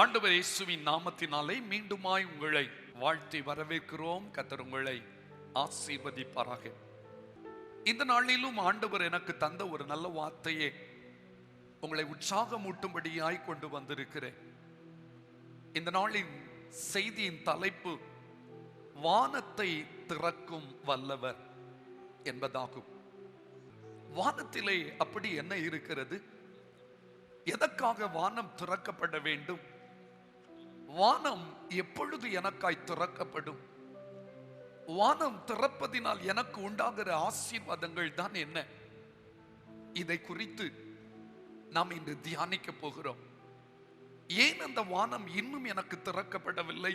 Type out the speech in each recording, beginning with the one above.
ஆண்டவர் இயேசுவின் நாமத்தினாலே மீண்டுமாய் உங்களை வாழ்த்தி வரவேற்கிறோம். கர்த்தர் உங்களை ஆசீர்வதிப்பாராக. இந்த நாளிலும் ஆண்டவர் எனக்கு தந்த ஒரு நல்ல வார்த்தையே உங்களை உற்சாகமூட்டும்படியாய் கொண்டு வந்திருக்கிறேன். இந்த நாளின் செய்தியின் தலைப்பு வானத்தை திறக்கும் வல்லவர் என்பதாகும். வானத்திலே அப்படி என்ன இருக்கிறது? எதற்காக வானம் திறக்கப்பட வேண்டும்? வானம் எப்பொழுது எனக்காய் திறக்கப்படும்? வானம் திறப்பதினால் எனக்கு உண்டாகிற ஆசீர்வாதங்கள் தான் என்ன? இதை குறித்து நாம் இன்று தியானிக்க போகிறோம். ஏன் அந்த வானம் இன்னும் எனக்கு திறக்கப்படவில்லை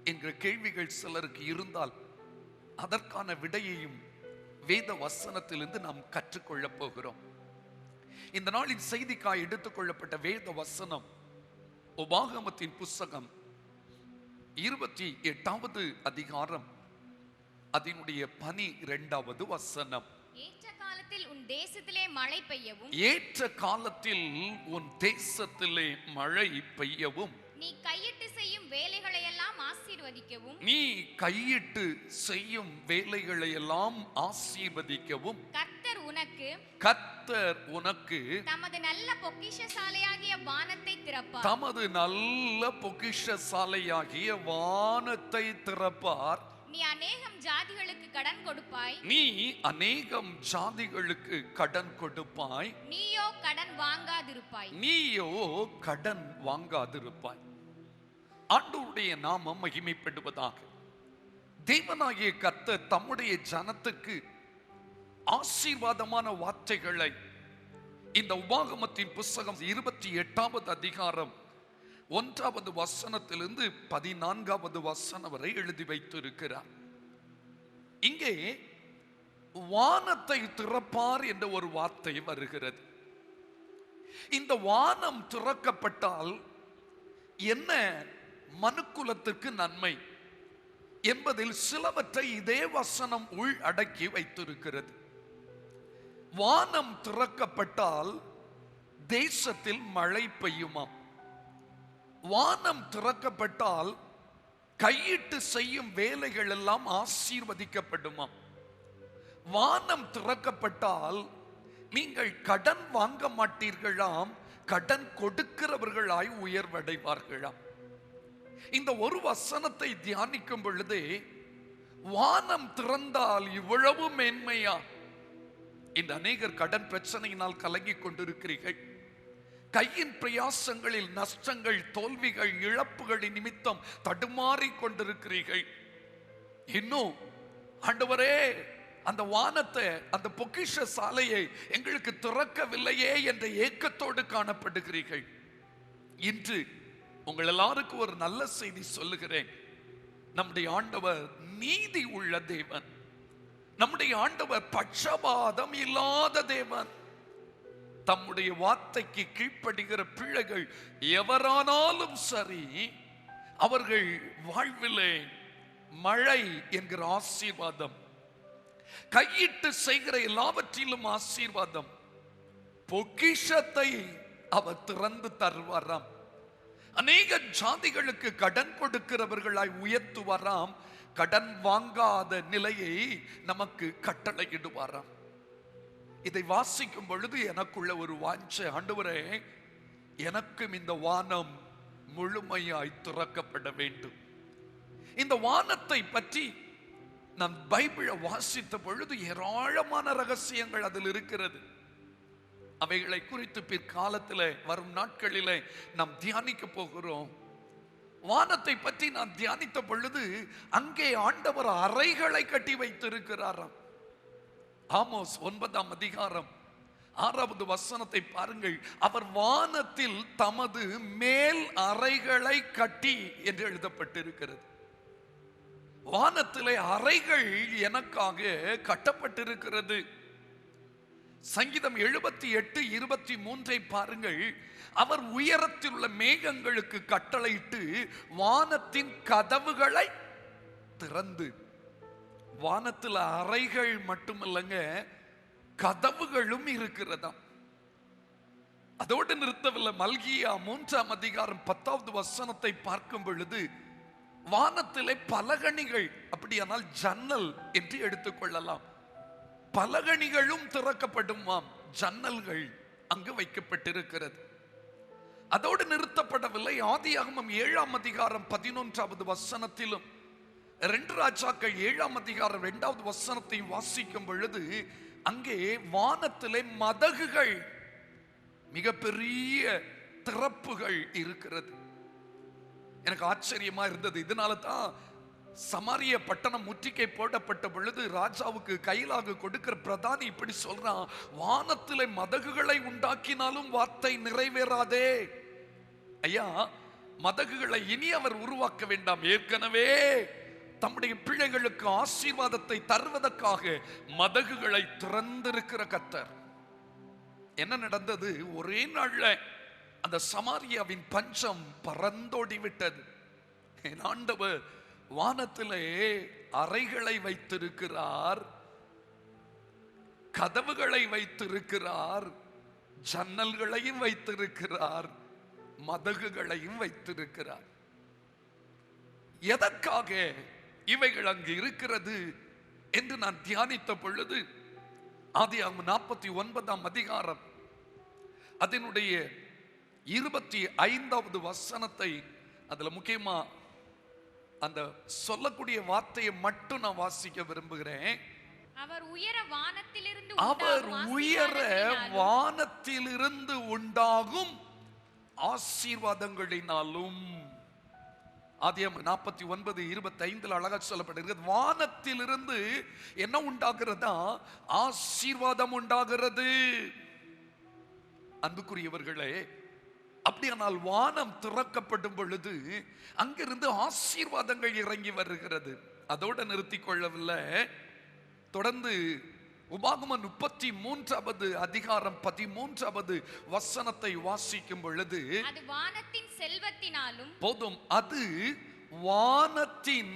என்கிற கேள்விகள் சிலருக்கு இருந்தால் அதற்கான விடையையும் வேத வசனத்திலிருந்து நாம் கற்றுக்கொள்ளப் போகிறோம். இந்த நாளின் செய்திக்காய் எடுத்துக்கொள்ளப்பட்ட வேத வசனம் உபாகமத்தின் புஸ்தகம் 28வது அதிகாரம் அதனுடைய 12வது வசனம். ஏற்ற காலத்தில் உன் தேசத்திலே மழை பெய்யவும், ஏற்ற காலத்தில் உன் தேசத்திலே மழை பெய்யவும், நீ கையிட்டு செய்யும் வேலைகளை எல்லாம் ஆசீர்வதிக்கவும், நீ கையிட்டு செய்யும் வேலைகளை எல்லாம் ஆசீர்வதிக்கவும், கர்த்தர் உனக்கு தமது நல்ல பொக்கிஷசாலையாகிய வானத்தை திறப்பார். தமது நல்ல பொக்கிஷசாலையாகிய வானத்தை திறப்பார். நீ அநேகம் ஜாதிகளுக்கு கடன் கொடுப்பாய். நீ அநேகம் ஜாதிகளுக்கு கடன் கொடுப்பாய். நீயோ கடன் வாங்காதிருப்பாய். நீயோ கடன் வாங்காதிருப்பாய். ஆண்டவருடைய நாமம் மகிமைப்படுவதாக. தேவனாகிய கர்த்தர் தம்முடைய ஜனத்துக்கு ஆசீர்வாதமான வார்த்தைகளை இந்த உபாகமத்தின் புஸ்தகம் 28வது அதிகாரம் 1வது வசனத்திலிருந்து 14வது வசனம் வரை எழுதி வைத்திருக்கிறார். இங்கே வானத்தை திறப்பார் என்ற ஒரு வார்த்தை வருகிறது. இந்த வானம் திறக்கப்பட்டால் என்ன மனுக்குலத்திற்கு நன்மை என்பதில் சிலவற்றை இதே வசனம் உள் அடக்கி வைத்திருக்கிறது. வானம் திறக்கப்பட்டால் தேசத்தில் மழை பெய்யுமா? வானம் திறக்கப்பட்டால் கையிட்டு செய்யும் வேலைகள் எல்லாம் ஆசீர்வதிக்கப்படுமா? வானம் திறக்கப்பட்டால் நீங்கள் கடன் வாங்க மாட்டீர்களாம், கடன் கொடுக்கிறவர்களாய் உயர்வடைவார்களாம். இந்த ஒரு வசனத்தை தியானிக்கும் பொழுதே வானம் திறந்தால் இவ்வளவு மேன்மையா? இந்த அநேகர் கடன் பிரச்சனையினால் கலங்கிக் கொண்டிருக்கிறீர்கள். கையின் பிரயாசங்களில் நஷ்டங்கள், தோல்விகள், இழப்புகளின் நிமித்தம் தடுமாறிக் கொண்டிருக்கிறீர்கள். இன்னும் ஆண்டவரே அந்த வானத்தை, அந்த பொக்கிஷ சாலையை எங்களுக்கு திறக்கவில்லையே என்ற ஏக்கத்தோடு காணப்படுகிறீர்கள். இன்று உங்கள் எல்லாருக்கும் ஒரு நல்ல செய்தி சொல்லுகிறேன். நம்முடைய ஆண்டவர் நீதி உள்ள தேவன். நம்முடைய ஆண்டவர் பட்சபாதம் இல்லாத தேவன். தம்முடைய வார்த்தைக்கு கீழ்ப்படுகிற பிள்ளைகள் எவரானாலும் சரி, அவர்கள் வாழ்விலே மழை என்கிற ஆசீர்வாதம், கையிட்டு செய்கிற எல்லாவற்றிலும் ஆசீர்வாதம், பொக்கிஷத்தை அவர் திறந்து தருவாராம். அநேக ஜாதிகளுக்கு கடன் கொடுக்கிறவர்களாய் உயர்த்துவாராம். கடன் வாங்காத நிலையை நமக்கு கட்டளையிடுவாராம். இதை வாசிக்கும் பொழுது எனக்குள்ள ஒரு வாஞ்சை, ஆண்டவரே எனக்கும் இந்த வானம் முழுமையாய் திறக்கப்பட வேண்டும். இந்த வானத்தை பற்றி நான் பைபிளை வாசித்த பொழுது ஏராளமான ரகசியங்கள் அதில் இருக்கிறது. அவைகளை குறித்து பிற்காலத்தில் வரும் நாட்களில் நாம் தியானிக்க போகிறோம். வானத்தை பற்றி நான் தியானித்த பொழுது அங்கே ஆண்டவர் அறைகளை கட்டி வைத்திருக்கிறாராம். ஆமோஸ் 9ஆம் அதிகாரம் 6வது வசனத்தை பாருங்கள். அவர் வானத்தில் தமது மேல் அறைகளை கட்டி என்று எழுதப்பட்டிருக்கிறது. வானத்திலே அறைகள் எனக்காக கட்டப்பட்டிருக்கிறது. சங்கீதம் 78:23 பாருங்கள். அவர் உயரத்தில் உள்ள மேகங்களுக்கு கட்டளையிட்டு வானத்தின் கதவுகளை திறந்து, வானத்தில் அறைகள் மட்டுமல்லங்க, கதவுகளும் இருக்கிறதாம். அதோடு நிறுத்தவில்லை. மல்கியா 3ஆம் அதிகாரம் 10வது வசனத்தை பார்க்கும் பொழுது வானத்திலே பலகணிகள், அப்படியானால் ஜன்னல் என்று எடுத்துக்கொள்ளலாம், பலகணிகளும் திறக்கப்படுமாம், ஜன்னல்கள் அங்கு வைக்கப்பட்டிருக்கிறது. அதோடு நிறுத்தப்படவில்லை. ஆதியாகமம் 7ஆம் அதிகாரம் 11வது வசனத்திலும் 2 ராஜாக்கள் 7ஆம் அதிகாரம் 2வது வசனத்தை வாசிக்கும் பொழுது அங்கே வானத்திலே மதகுகள், மிகப்பெரிய திறப்புகள் இருக்கிறது. எனக்கு ஆச்சரியமா இருந்தது. இதனால தான் சமாரிய பட்டணம் முற்றுகை போடப்பட்ட பொழுது ராஜாவுக்கு கையிலாக கொடுக்கிற பிரதானி இப்படி சொல்றான், வானத்திலே மதகுகளை உண்டாக்கினாலும் வார்த்தை நிறைவேறாதே. ஐயா, மதகுகளை இனி அவர் உருவாக்க வேண்டாம், ஏற்கனவே தம்முடைய பிள்ளைகளுக்கு ஆசீர்வாதத்தை தருவதற்காக மதகுகளை திறந்திருக்கிற கர்த்தர். என்ன நடந்தது? ஒரே நாள்ல அந்த சமாரியாவின் பஞ்சம் பறந்தோடி விட்டது. என் ஆண்டவர் வானத்திலே அறைகளை வைத்திருக்கிறார், கதவுகளை வைத்திருக்கிறார், ஜன்னல்களையும் வைத்திருக்கிறார், மதகுகளையும் வைத்திருக்கிறார். எதற்காக இவைகள் அங்கு இருக்கிறது என்று நான் தியானித்த பொழுது ஆதியாகமம் 49ஆம் அதிகாரம் அதனுடைய 25வது வசனத்தை, அதுல முக்கியமா அந்த சொல்லக்கூடிய வார்த்தையை மட்டும் நான் வாசிக்க விரும்புகிறேன். அவர் உயர வானத்திலிருந்து உண்டாகும் ஆசீர்வாதங்களினாலும். ஆதியாகமம் 49:25 அழகா சொல்லப்பட்டிருக்கிறது. வானத்திலிருந்து என்ன உண்டாகிறதா? ஆசீர்வாதம் உண்டாகிறது. அன்புக்குரியவர்களே, அப்படியானால் வானம் திறக்கப்படும் பொழுது அங்கிருந்து ஆசீர்வாதங்கள் இறங்கி வருகிறது. அதோடு நிறுத்திக் கொள்ளவில்லை. தொடர்ந்து உபாகமம் 33வது அதிகாரம் 13வது வசனத்தை வாசிக்கும் பொழுது, அது வானத்தின் செல்வத்தினாலும், போதும், அது வானத்தின்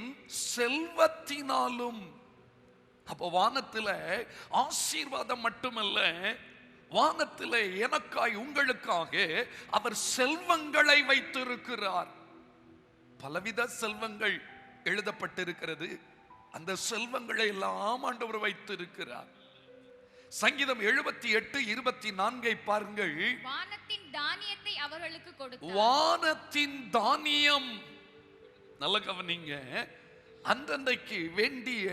செல்வத்தினாலும். அப்ப வானத்துல ஆசீர்வாதம் மட்டுமல்ல, வானத்திலே எனக்காய் உங்களுக்காக அவர் செல்வங்களை வைத்திருக்கிறார். பலவித செல்வங்கள் எழுதப்பட்டிருக்கிறது. அந்த செல்வங்களை எல்லாம் ஆண்டவர் வைத்திருக்கிறார். சங்கீதம் 78:24 பாருங்கள். வானத்தின் தானியத்தை அவர்களுக்கு கொடுத்தார். வானத்தின் தானியம், நல்ல கவனிங்க, அன்றைக்கு வேண்டிய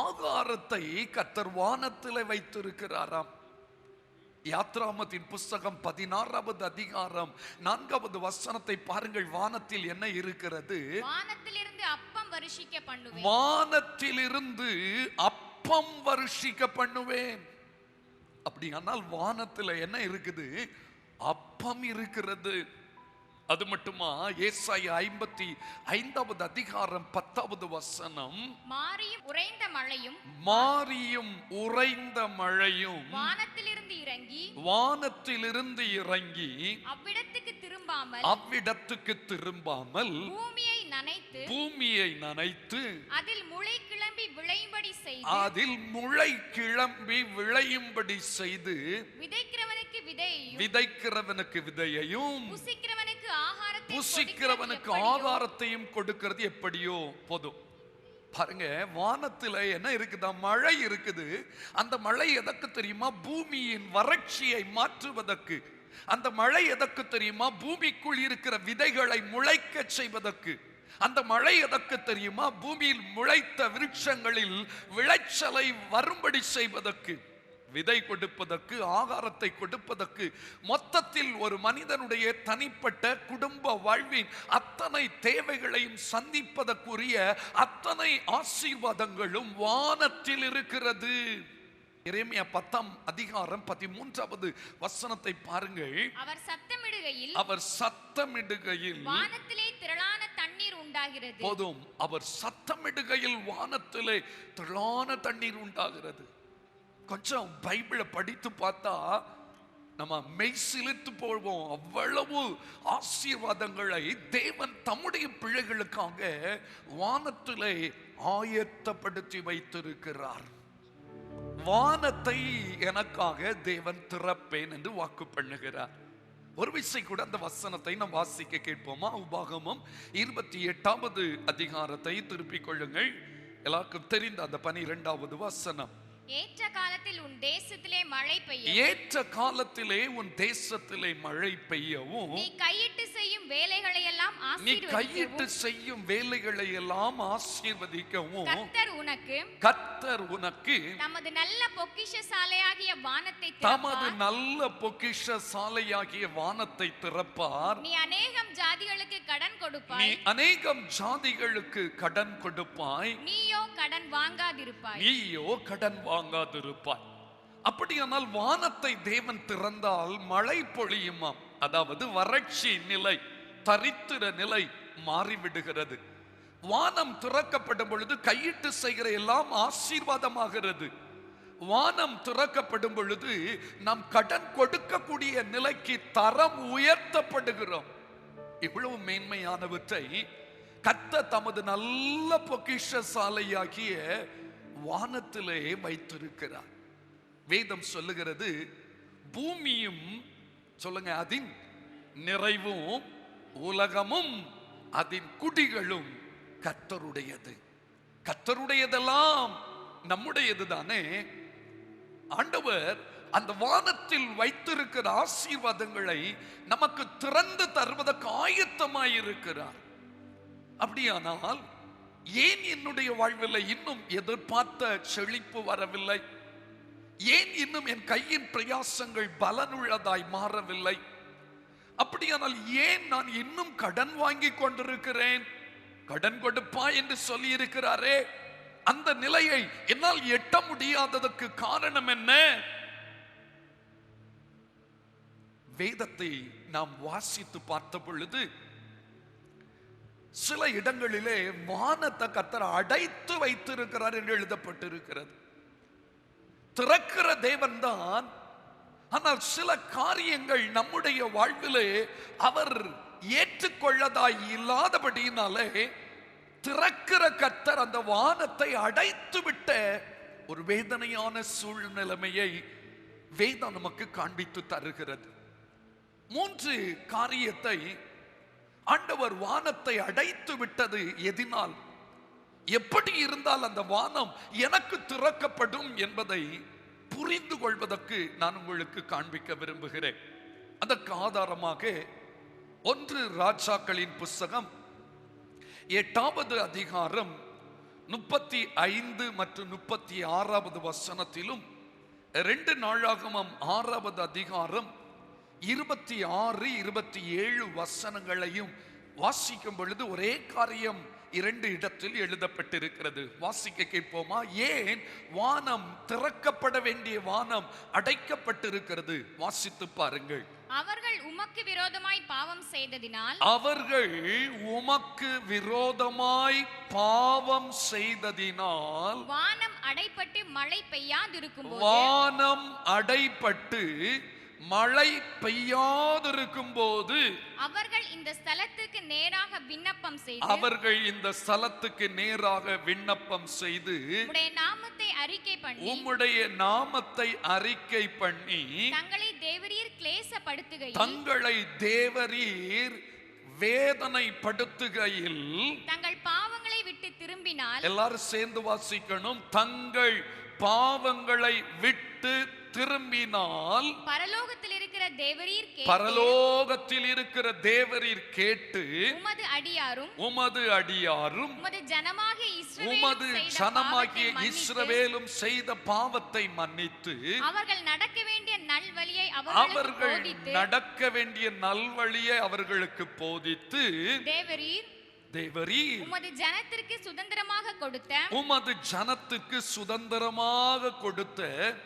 ஆகாரத்தை கர்த்தர் வானத்திலே வைத்திருக்கிறாராம். யாத்ராமத்தின் புஸ்தகம் 16வது அதிகாரம் 4வது வசனத்தை பாருங்கள். வானத்தில் என்ன இருக்கிறது? வானத்திலிருந்து அப்பம் வருஷிக்க பண்ணுவேன். வானத்திலிருந்து அப்பம் வருஷிக்க பண்ணுவேன். அப்படியானால் வானத்தில் என்ன இருக்குது? அப்பம் இருக்கிறது. அது மட்டுமா? ஏசாயா 55வது அதிகாரம் 10வது வசனம், மாரியும் உறைந்த மழையும், மாரியும் உறைந்த மழையும் வானத்திலிருந்து இறங்கி அவ்விடத்துக்கு திரும்பாமல் பூமியை நனைத்து அதில் முளை கிளம்பி விளையும்படி செய்து விதைக்கிறவனுக்கு விதையையும் புசிக்கிறவனுக்கு ஆகாரத்தையும் கொடுக்கிறது எப்படியோ. போதும் பாருங்க, வானத்துல என்ன இருக்குதா? மழை இருக்குது. அந்த மழை எதற்கு தெரியுமா? பூமியின் வறட்சியை மாற்றுவதற்கு. அந்த மழை எதற்கு தெரியுமா? பூமிக்குள் இருக்கிற விதைகளை முளைக்க செய்வதற்கு. அந்த மழை எதற்கு தெரியுமா? பூமியில் முளைத்த விருட்சங்களில் விளைச்சலை வரும்படி செய்வதற்கு, விதை கொடுப்பதற்கு, ஆகாரத்தை கொடுப்பதற்கு, மொத்தத்தில் ஒரு மனிதனுடைய தனிப்பட்ட குடும்ப வாழ்வின் அத்தனை தேவைகளையும் சந்திப்பதற்குரிய அத்தனை ஆசீர்வாதங்களும் வானத்தில் இருக்கிறது. எரேமியா 10ஆம் அதிகாரம் 13வது வசனத்தை பாருங்கள். அவர் சத்தமிடுகையில் வானத்திலே திரளான தண்ணீர் உண்டாகிறது. போதும், அவர் சத்தமிடுகையில் வானத்திலே திரளான தண்ணீர் உண்டாகிறது. கொஞ்சம் பைபிளை படித்து பார்த்தா நம்ம மெய் சிலிர்த்து போவோம். அவ்வளவு ஆசீர்வாதங்களை தேவன் தம்முடைய பிள்ளைகளுக்காக வானத்திலே ஆயத்தப்படுத்தி வைத்திருக்கிறார். வானத்தை எனக்காக தேவன் திறப்பேன் என்று வாக்கு பண்ணுகிறார். ஒரு விசை கூட அந்த வசனத்தை நாம் வாசிக்க கேட்போமா? உபாகமம் 28வது அதிகாரத்தை திருப்பிக் கொள்ளுங்கள். எல்லாருக்கும் தெரிந்த அந்த 12வது வசனம். ஏற்ற காலத்தில் உன் தேசத்திலே மழை பெய்யும். ஏற்ற காலத்திலே உன் தேசத்திலே மழை பெய்யவும், நீ கையிட்டு செய்யும் வேலைகளை எல்லாம் நீ கையிட்டு செய்யும் வேலைகளை எல்லாம் ஆசீர்வதிக்கவும் கர்த்தர் உனக்கு தமது நல்ல பொக்கிஷசாலையாகிய வானத்தை தமது நல்ல பொக்கிஷசாலையாகிய வானத்தை திறப்பார். நீ அநேகம் ஜாதிகளுக்கு கடன் கொடுப்பாய். நீ அநேகம் ஜாதிகளுக்கு கடன் கொடுப்பாய். நீயோ கடன் வாங்காதிருப்பாய். நீயோ கடன் வாங்காதிருப்பாய். அப்படியானால் வானத்தை தேவன் திறந்தால் மழை பொழியுமாம். அதாவது வறட்சி நிலை, தரித்திர நிலை மாறிவிடுகிறது. வானம் திறக்கப்படும் பொழுது கையிட்டு செய்கிற எல்லாம் ஆசீர்வாதமாகிறது. வானம் திறக்கப்படும் பொழுது நாம் கடன் கொடுக்கக்கூடிய நிலைக்கு தரம் உயர்த்தப்படுகிறோம். இவ்வளவு மேன்மையானவற்றை கர்த்தர் தமது நல்ல பொக்கிஷசாலையாகிய வானத்திலே வைத்திருக்கிறார். வேதம் சொல்லுகிறது, பூமியும் சொல்லுங்க அதின் நிறைவும் உலகமும் அதின் குடிகளும் கர்த்தருடையது. கர்த்தருடையதெல்லாம் நம்முடையது தானே. ஆண்டவர் அந்த வானத்தில் வைத்திருக்கிற ஆசீர்வாதங்களை நமக்கு திறந்து தருவதற்கு ஆயத்தமாயிருக்கிறார். அப்படியானால் ஏன் என்னுடைய வாழ்வில் இன்னும் எதிர்பார்த்த செழிப்பு வரவில்லை? ஏன் இன்னும் என் கையின் பிரயாசங்கள் பலனுள்ளதாய் மாறவில்லை? அப்படியானால் ஏன் நான் இன்னும் கடன் வாங்கி கொண்டிருக்கிறேன்? கடன் கொடுப்பா என்று சொல்லி இருக்கிறாரே, அந்த நிலையை என்னால் எட்ட முடியாததற்கு காரணம் என்ன? வேதத்தை நாம் வாசித்து பார்த்த பொழுது சில இடங்களிலே வானத்தை கர்த்தர் அடைத்து வைத்திருக்கிறார் என்று எழுதப்பட்டிருக்கிறது. திறக்கிற தேவன் தான். ஆனால் சில காரியங்கள் நம்முடைய வாழ்விலே அவர் ஏற்றுக்கொள்ளதாய் இல்லாதபடியினாலே திறக்கிற கர்த்தர் அந்த வானத்தை அடைத்து விட்ட ஒரு வேதனையான சூழ்நிலைமையை வேதம் நமக்கு காண்பித்து தருகிறது. 3 காரியத்தை ஆண்டவர் வானத்தை அடைத்து விட்டது எதினால், எப்படி இருந்தால் அந்த வானம் எனக்கு திறக்கப்படும் என்பதை புரிந்து கொள்வதற்கு நான் உங்களுக்கு காண்பிக்க விரும்புகிறேன். அதற்கு ஆதாரமாக 1 ராஜாக்களின் புஸ்தகம் 8வது அதிகாரம் 35 மற்றும் 36வது வசனத்திலும் 2 நாளாகமம் 6வது அதிகாரம் 26, 27 வசனங்களையும் வாசிக்கும் பொழுது ஒரே காரியம் 2 இடத்தில் எழுதப்பட்டிருக்கிறது. வாசிக்க கேட்போமா? ஏன் வானம் திறக்கப்பட வேண்டிய வானம் அடைக்கப்பட்டிருக்கிறது? வாசித்து பாருங்கள். அவர்கள் உமக்கு விரோதமாய் பாவம் செய்ததினால், அவர்கள் உமக்கு விரோதமாய் பாவம் செய்ததினால், வானம் அடைப்பட்டு மழை பெய்யாதிருக்கும் போது, வானம் அடைப்பட்டு மழை பெய்யாதிருக்கும் போது அவர்கள் இந்த ஸ்தலத்துக்கு நேராக விண்ணப்பம் செய்து, அவர்கள் இந்த ஸ்தலத்துக்கு நேராக விண்ணப்பம் செய்து உம்முடைய நாமத்தை அறிக்கை பண்ணி, உம்முடைய நாமத்தை அறிக்கை பண்ணி தங்களை தேவரீர் கிளேசப்படுத்துகையில், தங்களை தேவரீர் வேதனைப்படுத்துகையில், தங்கள் பாவங்களை விட்டு திரும்பினால், எல்லாரும் சேர்ந்து வாசிக்கணும். தங்கள் பாவங்களை விட்டு திரும்பினால் பரலோகத்தில் இருக்கிற தேவரீர் கேட்டு, பரலோகத்தில் இருக்கிற தேவரீர் கேட்டு, உமது அடியாரும் உமது ஜனமாகிய இஸ்ரவேலும் செய்த பாவத்தை மன்னித்து, அவர்கள் நடக்க வேண்டிய நல்வழியை அவர்களுக்கு போதித்து, தேவரீர் உமது ஜனத்திற்கு சுதந்திரமாக கொடுத்த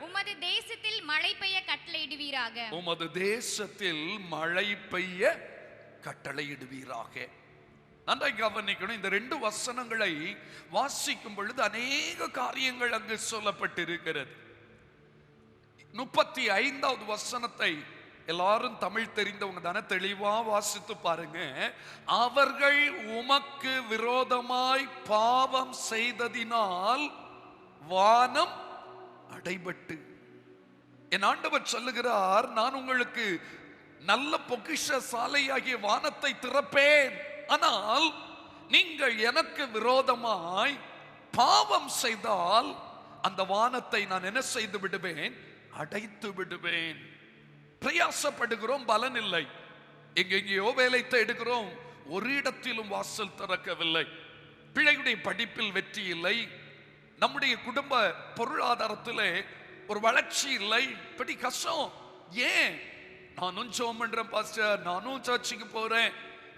உமது தேசத்தில் மழை பெய்ய கட்டளையிடுவீராக. உமது தேசத்தில் மழை பெய்ய கட்டளையிடுவீராக. நன்றாக கவனிக்கணும். இந்த 2 வசனங்களை வாசிக்கும் பொழுது அநேக காரியங்கள் அங்கு சொல்லப்பட்டிருக்கிறது. 35வது வசனத்தை எல்லாரும் தமிழ் தெரிந்தவங்க தானே, தெளிவா வாசித்து பாருங்க. அவர்கள் உமக்கு விரோதமாய் பாவம் செய்ததினால் வானம் அடைபட்டு. என் ஆண்டவர் சொல்லுகிறார், நான் உங்களுக்கு நல்ல பொக்கிஷ சாலையாகிய வானத்தை திறப்பேன், ஆனால் நீங்கள் எனக்கு விரோதமாய் பாவம் செய்தால் அந்த வானத்தை நான் என்ன செய்து விடுவேன்? அடைத்து விடுவேன். பிரயாசப்படுகிறோம், பலன் இல்லை. எங்கெங்கேயோ வேலை தேடுகிறோம், ஒரு இடத்திலும் வாசல் திறக்கவில்லை. பிள்ளைகளுடைய படிப்பில் வெற்றி இல்லை, நம்முடைய குடும்ப பொருளாதாரத்திலே ஒரு வளர்ச்சி இல்லை. இப்படி கஷ்டம். ஏன்? நானும் ஜெபம் பண்றேன் பாஸ்டர், நானும் சர்ச்சுக்கு போறேன்,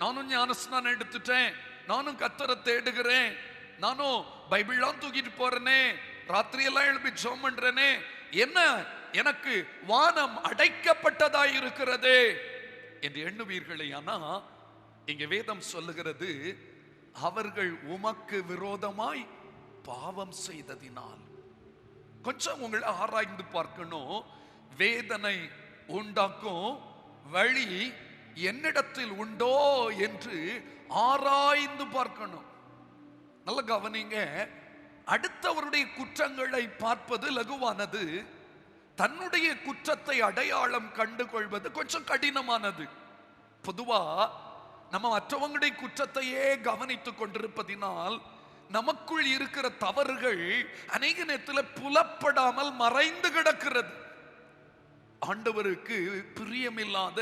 நானும் ஞானஸ்நானம் எடுத்துட்டேன், நானும் கர்த்தரை தேடுகிறேன், நானும் பைபிள்லாம் தூக்கிட்டு போறேனே, ராத்திரியெல்லாம் எழுப்பி ஜெபம் பண்றேனே, என்ன எனக்கு வானம் அடைக்கப்பட்டதாய் இருக்கிறது என்று எண்ணுவீர்களே. ஆனா இங்க வேதம் சொல்லுகிறது, அவர்கள் உமக்கு விரோதமாய் பாவம் செய்ததினால். கொஞ்சம் உங்களை ஆராய்ந்து பார்க்கணும். வேதனை உண்டாக்கும் வழி என்னிடத்தில் உண்டோ என்று ஆராய்ந்து பார்க்கணும். நல்ல கவனிங்க. அடுத்தவருடைய குற்றங்களை பார்ப்பது லகுவானது, தன்னுடைய குற்றத்தை அடையாளம் கண்டு கொள்வது கொஞ்சம் கடினமானது. பொதுவா நம்ம மற்றவங்களுடைய குற்றத்தையே கவனித்துக் கொண்டிருப்பதினால் நமக்குள் இருக்கிற தவறுகள் அநேக நேரத்தில் புலப்படாமல் மறைந்து கிடக்கிறது. ஆண்டவருக்கு பிரியமில்லாத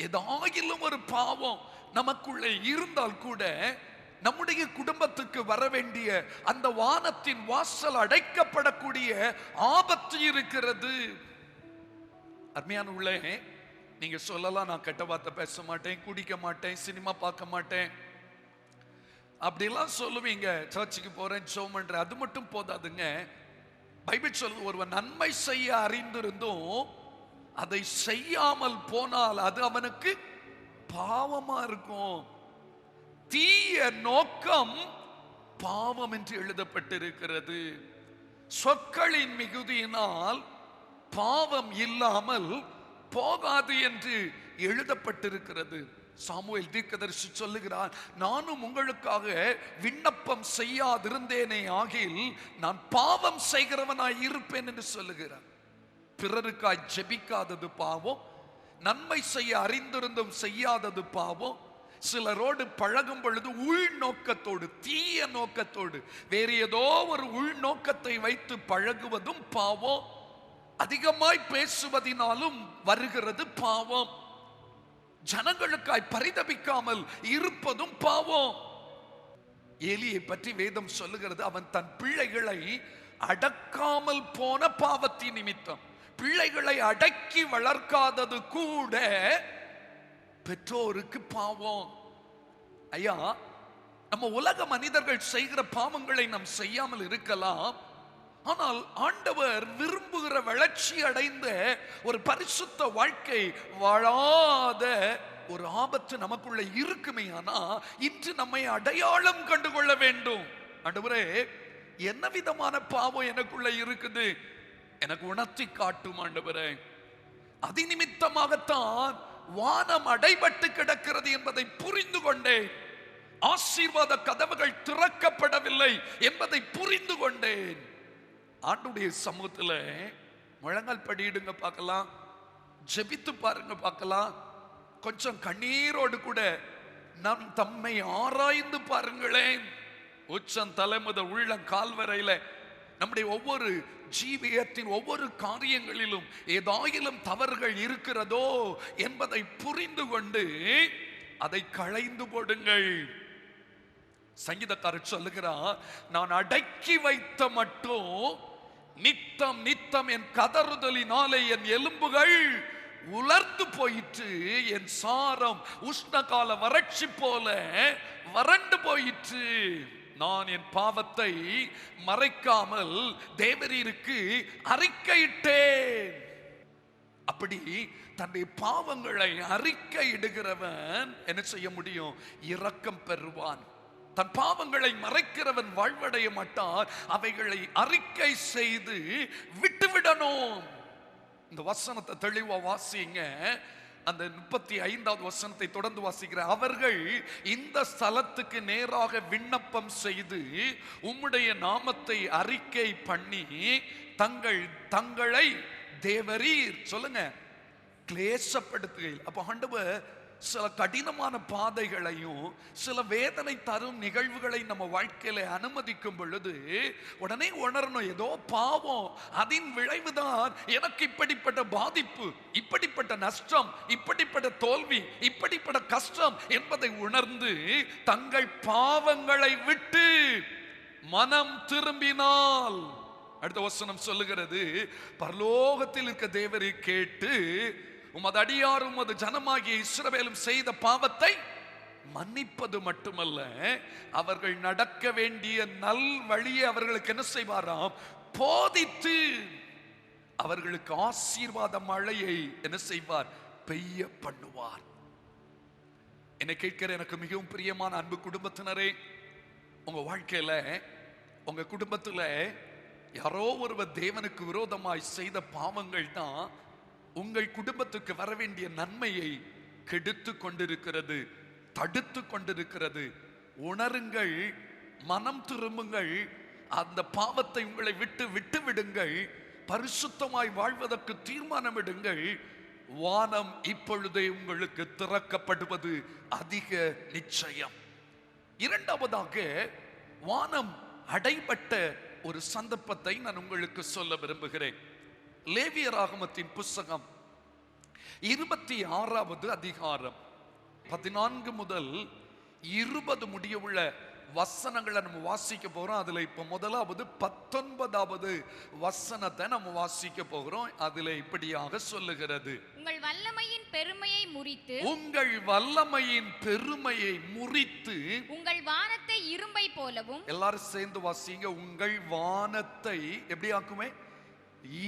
ஏதாயிலும் ஒரு பாவம் நமக்குள்ளே இருந்தால் கூட நம்முடைய குடும்பத்துக்கு வர வேண்டிய அந்த வானத்தின் வாசல் அடைக்கப்படக்கூடிய ஆபத்து இருக்கிறது. அருமையான உள்ளே, நீங்க சொல்லலாம், நான் கெட்ட வார்த்தை பேச மாட்டேன், குடிக்க மாட்டேன், சினிமா பார்க்க மாட்டேன், அப்படிலாம் சொல்லுவீங்க. சர்ச்சுக்கு போறேன், ஜெபம் பண்றேன், அது மட்டும் போதாதுங்க. பைபிள் சொல்லுது, ஒருவன் நன்மை செய்ய அறிந்திருந்தும் அதை செய்யாமல் போனால் அது அவனுக்கு பாவமா இருக்கும். தீய நோக்கம் பாவம் என்று எழுதப்பட்டிருக்கிறது. சொற்களின் மிகுதியினால் பாவம் இல்லாமல் போகாது என்று எழுதப்பட்டிருக்கிறது. சாமுவேல் தீர்க்கதரிசி சொல்லுகிறார், நானும் உங்களுக்காக விண்ணப்பம் செய்யாதிருந்தேனே ஆகில் நான் பாவம் செய்கிறவனாய் இருப்பேன் என்று சொல்லுகிறார். பிறருக்காய் ஜெபிக்காதது பாவம், நன்மை செய்ய அறிந்திருந்தும் செய்யாதது பாவம். சிலரோடு பழகும் பொழுது உள்நோக்கத்தோடு, தீய நோக்கத்தோடு, வேறு ஏதோ ஒரு உள்நோக்கத்தை வைத்து பழகுவதும் பாவம். அதிகமாய் பேசுவதினாலும் வருகிறது பாவம். ஜனங்களுக்காய் பரிதபிக்காமல் இருப்பதும் பாவம். ஏலியை பற்றி வேதம் சொல்லுகிறது, அவன் தன் பிள்ளைகளை அடக்காமல் போன பாவத்தின் நிமித்தம். பிள்ளைகளை அடக்கி வளர்க்காதது கூட பெற்றோருக்கு பாவம். ஐயா, நம்ம உலக மனிதர்கள் செய்கிற பாவங்களை நாம் செய்யாமல் இருக்கலாம், ஆனால் ஆண்டவர் விரும்புகிற வளர்ச்சி அடைந்த ஒரு பரிசுத்த வாழ்க்கை வாழாத ஒரு ஆபத்து நமக்குள்ள இருக்குமே. ஆனா இன்று நம்மை அடையாளம் கண்டுகொள்ள வேண்டும். ஆண்டவரே, என்ன விதமான பாவம் எனக்குள்ள இருக்குது, எனக்கு உணர்த்தி காட்டும் ஆண்டவரே. அதி நிமித்தமாகத்தான் வானம் அடைபட்டு கிடக்கிறது என்பதை புரிந்து கொண்டேன். ஆசீர்வாத கதவுகள் திறக்கப்படவில்லை என்பதை புரிந்து கொண்டேன். ஆண்டுடைய சமூகத்தில் முழங்கால் படியிடுங்க பார்க்கலாம், ஜெபித்து பாருங்க பார்க்கலாம். கொஞ்சம் கண்ணீரோடு கூட நம் தம்மை ஆராய்ந்து பாருங்களேன். உச்சம் தலை முதல் உள்ளம் கால்வரையில நம்முடைய ஒவ்வொரு ஜீவியத்தின் ஒவ்வொரு காரியங்களிலும் ஏதாயிலும் தவறுகள் இருக்கிறதோ என்பதை புரிந்து கொண்டு அதை களைந்து போடுங்கள். சங்கீதக்காரர் சொல்லுகிறார், நான் அடக்கி வைத்த மட்டும் நித்தம் நித்தம் என் கதறுதலினாலே என் எலும்புகள் உலர்ந்து போயிற்று, என் சாரம் உஷ்ணகால வறட்சி போல வறண்டு போயிற்று. நான் என் பாவத்தை மறைக்காமல் தேவரீருக்கு அறிக்கையிட்டேன். அப்படி தன்னுடைய பாவங்களை அறிக்கையிடுகிறவன் என்ன செய்ய முடியும்? இரக்கம் பெறுவான். தன் பாவங்களை மறைக்கிறவன் வாழ்வடைய மாட்டான். அவைகளை அறிக்கை செய்து விட்டுவிடணும். இந்த வசனத்தை தெளிவா வாசிங்க. அந்த 35வது வசனத்தை தொடர்ந்து வாசிக்கிற, அவர்கள் இந்த ஸ்தலத்துக்கு நேராக விண்ணப்பம் செய்து உம்முடைய நாமத்தை அறிக்கை பண்ணி தங்களை தேவரீர் சொல்லுங்க கிளேசப்படுத்துகையில். அப்ப ஆண்டவர் சில கடினமான பாதைகளையும் சில வேதனை தரும் நிகழ்வுகளை நம்ம வாழ்க்கையில அனுமதிக்கும் பொழுது உடனே உணரணும், ஏதோ பாவம், அதன் விளைவுதான் எனக்கு இப்படிப்பட்ட பாதிப்பு, இப்படிப்பட்ட நஷ்டம், இப்படிப்பட்ட தோல்வி, இப்படிப்பட்ட கஷ்டம் என்பதை உணர்ந்து தங்கள் பாவங்களை விட்டு மனம் திரும்பினால், அடுத்த வசனம் சொல்லுகிறது, பரலோகத்தில் இருக்க தேவரை கேட்டு உமது அடியாரும் உமது ஜனமாகிய இஸ்ரவேலும் செய்த பாவத்தை மன்னிப்பது மட்டுமல்ல, அவர்கள் நடக்க வேண்டிய நல் வழியை அவர்களுக்கு என்ன செய்வாராம், போதித்து அவர்களுக்கு ஆசீர்வாத மழையை என்ன செய்வார், பெய்ய பண்ணுவார். என்னை கேட்கிற எனக்கு மிகவும் பிரியமான அன்பு குடும்பத்தினரே, உங்க வாழ்க்கையில உங்க குடும்பத்துல யாரோ ஒருவர் தேவனுக்கு விரோதமாய் செய்த பாவங்கள் தான் உங்கள் குடும்பத்துக்கு வர வேண்டிய நன்மையை கெடுத்து கொண்டிருக்கிறது, தடுத்து கொண்டிருக்கிறது. உணருங்கள், மனம் திரும்புங்கள், அந்த பாவத்தை உங்களை விட்டு விடுங்கள், பரிசுத்தமாய் வாழ்வதற்கு தீர்மானமிடுங்கள். வானம் இப்பொழுதே உங்களுக்கு திறக்கப்படுவது அதிக நிச்சயம். இரண்டாவதாக, வானம் அடைபட்ட ஒரு சந்தர்ப்பத்தை நான் உங்களுக்கு சொல்ல விரும்புகிறேன். லேவியராகமத்தின் புஸ்தகம் 26வது அதிகாரம் 14 முதல் 20 முடியவுள்ள வசனங்களை நம்ம வாசிக்க போறோம். அதுல இப்ப முதலாவது 19வது வசனத்தை நம்ம வாசிக்க போகிறோம். அதுல இப்படியாக சொல்லுகிறது, உங்கள் வல்லமையின் பெருமையை முறித்து, உங்கள் வல்லமையின் பெருமையை முறித்து, உங்கள் வானத்தை இரும்பை போலவும், எல்லாரும் சேர்ந்து வாசிங்க, உங்கள் வானத்தை எப்படி ஆக்குமே,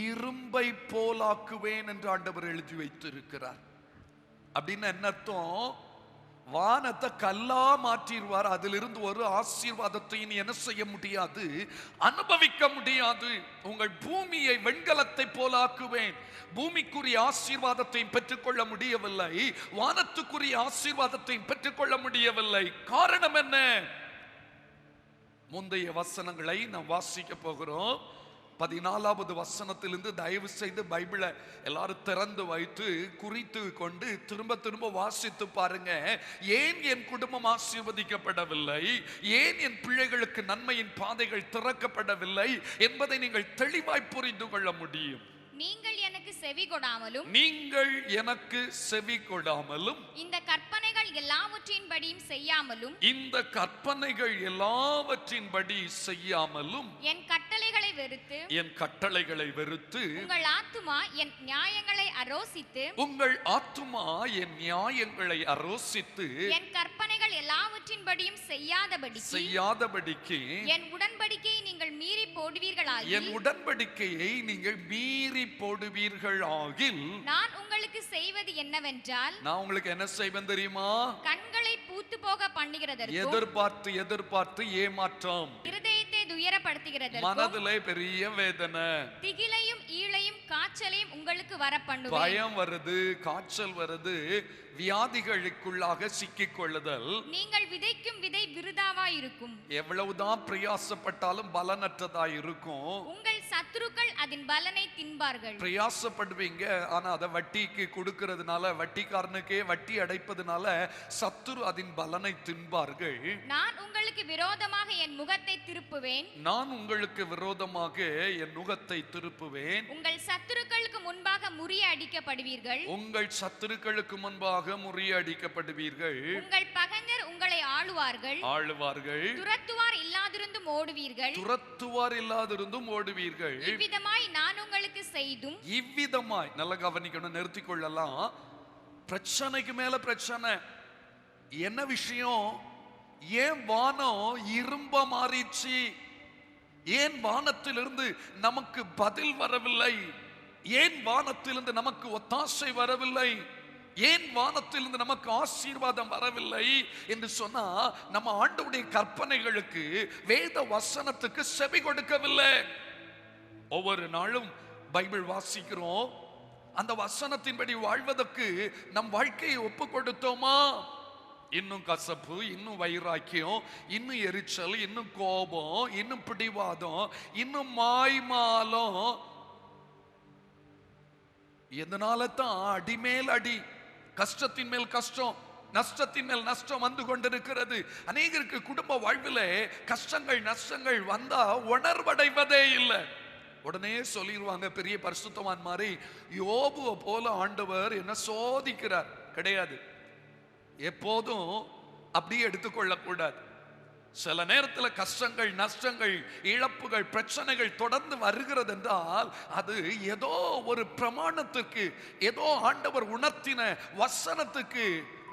இரும்பை போலாக்குவேன் என்று ஆண்டவர் எழுதி வைத்திருக்கிறார். அப்படின்னு என்ன அர்த்தம், வானத்தை கல்லா மாற்றிடுவார். அதிலிருந்து ஒரு ஆசீர்வாதத்தை நீ என்ன செய்ய முடியாது, அனுபவிக்க முடியாது. உங்கள் பூமியை வெண்கலத்தை போலாக்குவேன். பூமிக்குரிய ஆசீர்வாதத்தையும் பெற்றுக்கொள்ள முடியவில்லை, வானத்துக்குரிய ஆசீர்வாதத்தையும் பெற்றுக்கொள்ள முடியவில்லை. காரணம் என்ன? முந்தைய வசனங்களை நாம் வாசிக்க போகிறோம். 14வது வசனத்திலிருந்து தயவு செய்து பைபிளை எல்லாரும் திறந்து வைத்து குறித்து கொண்டு திரும்ப திரும்ப வாசித்து பாருங்க. ஏன் என் குடும்பம் ஆசீர்வதிக்கப்படவில்லை, ஏன் என் பிள்ளைகளுக்கு நன்மையின் பாதைகள் திறக்கப்படவில்லை என்பதை நீங்கள் தெளிவாய் புரிந்து கொள்ள முடியும். நீங்கள் எனக்கு செவி கொடாமலும், நீங்கள் எனக்கு செவி கொடாமலும், இந்த கற்பனைகள் எல்லாவற்றின்படியும் செய்யாமலும், இந்த கற்பனைகள் எல்லாவற்றின்படி செய்யாமலும், என் கட்டளைகளை வெறுத்து, என் கட்டளைகளை வெறுத்து, உங்கள் ஆத்துமா என் நியாயங்களை அரோசித்து, உங்கள் ஆத்துமா என் நியாயங்களை அரோசித்து, என் கற்பனைகள் எல்லாவற்றின்படியும் செய்யாதபடிக்கு என் உடன்படிக்கையை நீங்கள் மீறி போடுவீர்களாகில், என் உடன்படிக்கையை நீங்கள் மீறி போடுவீர்கள் ஆகில், நான் உங்களுக்கு செய்வது என்னவென்றால், நான் உங்களுக்கு என்ன செய்வேன் தெரியுமா, கண்களை பூத்து போக பண்ணுகிறதற்கும், எதிர்பார்த்து எதிர்பார்த்து ஏமாற்றம், இருதயத்தை துயரப்படுத்துகிறதற்கும், மனதிலே பெரிய வேதனை, திகிலையும் ஈழையும் காய்ச்சலையும் உங்களுக்கு வர பண்ணுவேன். பயம் வருது, காய்ச்சல் வருது, வியாதிகளுக்குள்ளாக சிக்கிக் கொள்ளுதல். நீங்கள் விதைக்கும் விதை விருதாவா இருக்கும், எவ்வளவுதான் பிரயாசப்பட்டாலும் பலனற்றதா இருக்கும். உங்கள் சத்துருக்கள் அதன் பலனை தின்பார்கள். பிரயாசப்படுவீங்க, ஆனா அதை வட்டிக்கு கொடுக்கிறதுனால, வட்டிக்காரனுக்கே வட்டி அடைப்பதுனால சத்துரு அதன் பலனை தின்பார்கள். நான் உங்களுக்கு விரோதமாக என் முகத்தை திருப்புவேன், நான் உங்களுக்கு விரோதமாக என் முகத்தை திருப்புவேன். உங்கள் சத்துருக்களுக்கு முன்பாக முறியடிக்கப்படுவீர்கள், உங்கள் சத்துருக்களுக்கு முன்பாக முறியடிக்கப்படுவீர்கள். உங்கள் பகைஞர் உங்களை ஆளுவார்கள், துரத்துவார் இல்லாதிருந்தும் ஓடுவீர்கள், இவ்விதமாய் நான் உங்களுக்கு செய்தும், இவ்விதமாய், நல்ல கவனிக்கணும், நிறுத்திக் கொள்ளலாம். பிரச்சனைக்கு மேல பிரச்சனை. என்ன விஷயம்? ஏன் வானம் இரும்ப மாறிச்சு? ஏன் வானத்திலிருந்து நமக்கு பதில் வரவில்லை? ஏன் வானத்திலிருந்து நமக்கு ஒத்தாசை வரவில்லை? ஏன் வானத்திலிருந்து நமக்கு ஆசீர்வாதம் வரவில்லை என்று சொன்னா, நம்ம ஆண்டவருடைய கற்பனைகளுக்கு, வேத வசனத்துக்கு செவி கொடுக்கவில்லை. ஒவ்வொரு நாளும் பைபிள் வாசிக்கிறோம், அந்த வசனத்தின்படி வாழ்வதற்கு நம் வாழ்க்கையை ஒப்பு கொடுத்தோமா? இன்னும் கசப்பு, இன்னும் வைராக்கியம், இன்னும் எரிச்சல், இன்னும் கோபம், இன்னும் பிடிவாதம், இன்னும் மாய்மாலம். எதனால தான் அடிமேல் அடி, கஷ்டத்தின் மேல் கஷ்டம், நஷ்டத்தின் மேல் நஷ்டம் வந்து கொண்டிருக்கிறது. அநேகருக்கு குடும்ப வாழ்விலே கஷ்டங்கள் நஷ்டங்கள் வந்தா உணர்வடைவதே இல்லை. உடனே சொல்லிடுவாங்க பெரிய பரிசுத்தவான் மாதிரி, யோபுவை போல ஆண்டவர் என்ன சோதிக்கிறார். கிடையாது. எப்போதும் அப்படியே எடுத்துக்கொள்ளக்கூடாது. சில நேரத்தில் கஷ்டங்கள் நஷ்டங்கள் இழப்புகள் பிரச்சனைகள் தொடர்ந்து வருகிறது என்றால் அது ஏதோ ஒரு பிரமாணத்துக்கு, ஏதோ ஆண்டவர் உணர்த்தின வசனத்துக்கு,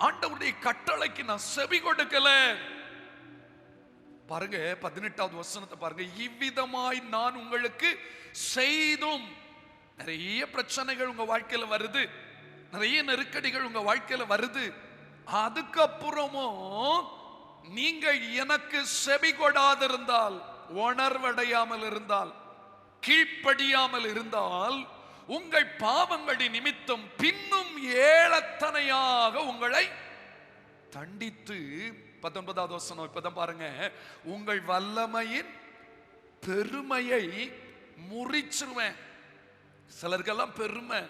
ஆண்டவருடைய கட்டளைக்கு நான் செவி கொடுக்கல. பாருங்க 18வது வசனத்தை பாருங்க. இவ்விதமாய் நான் உங்களுக்கு செய்தும். நிறைய பிரச்சனைகள் உங்க வாழ்க்கையில வருது, நிறைய நெருக்கடிகள் உங்க வாழ்க்கையில வருது. அதுக்கப்புறமும் நீங்கள் எனக்கு செவி கொடாதிருந்தால், உணர்வடையாமல் இருந்தால், கீழ்ப்படியாமல் இருந்தால், உங்கள் பாவங்களின் நிமித்தம் பின்னும் ஏளத்தனையாக உங்களை தண்டித்து 19வது வசனம் இப்பதான் பாருங்க, உங்கள் வல்லமையின் பெருமையை முறிச்சிருவேன். சிலருக்கெல்லாம் பெருமை,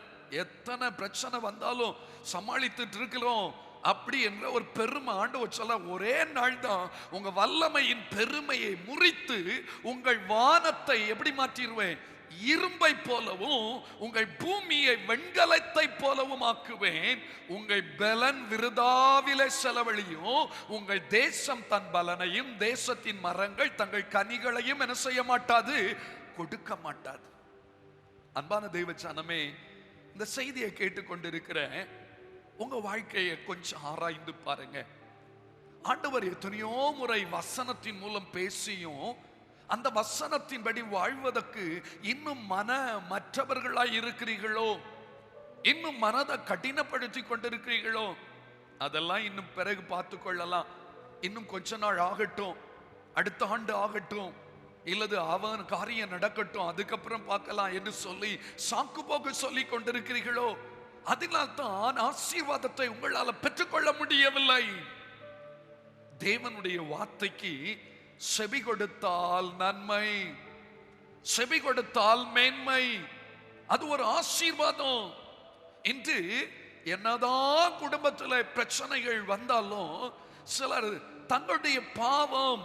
எத்தனை பிரச்சனை வந்தாலும் சமாளித்துட்டு இருக்கிறோம் அப்படி என்ற ஒரு பெருமை. ஆண்டவர் சொல்ல, ஒரே நாள் தான் உங்க வல்லமையின் பெருமையை முறித்து உங்கள் வானத்தை எப்படி மாற்றிடுவேன்? இரும்பை போலவும் உங்கள் பூமியை வெண்கலத்தை போலவும் ஆக்குவேன். உங்கள் பலன் விருதாவிலே செலவழியும். உங்கள் தேசம் தன் பலனையும் தேசத்தின் மரங்கள் தங்கள் கனிகளையும் என்ன செய்ய மாட்டாது? கொடுக்க மாட்டாது. அன்பான தெய்வ ஜனமே, இந்த செய்தியை கேட்டுக்கொண்டிருக்கிற உங்க வாழ்க்கையை கொஞ்சம் ஆராய்ந்து பாருங்க. ஆண்டவர் எத்தனையோ முறை வசனத்தின் மூலம் பேசியும் அந்த வசனத்தின்படி வாழ்வதற்கு இன்னும் மற்றவர்களாய் இருக்கிறீர்களோ, இன்னும் மனதை கடினப்படுத்தி கொண்டிருக்கிறீர்களோ, அதெல்லாம் இன்னும் பிறகு பார்த்து கொள்ளலாம், இன்னும் கொஞ்ச நாள் ஆகட்டும், அடுத்த ஆண்டு ஆகட்டும், இல்லது அவன் காரியம் நடக்கட்டும், அதுக்கப்புறம் பார்க்கலாம் என்று சொல்லி சாக்கு போக்கு சொல்லி கொண்டிருக்கிறீர்களோ, அதனால் தான் ஆசீர்வாதத்தை உங்களால் பெற்றுக்கொள்ள முடியவில்லை. தேவனுடைய வார்த்தைக்கு செவி கொடுத்தால் நன்மை, செவி கொடுத்தால் மேன்மை, அது ஒரு ஆசீர்வாதம். இன்று என்னதான் குடும்பத்தில் பிரச்சனைகள் வந்தாலும் சிலர் தங்களுடைய பாவம்,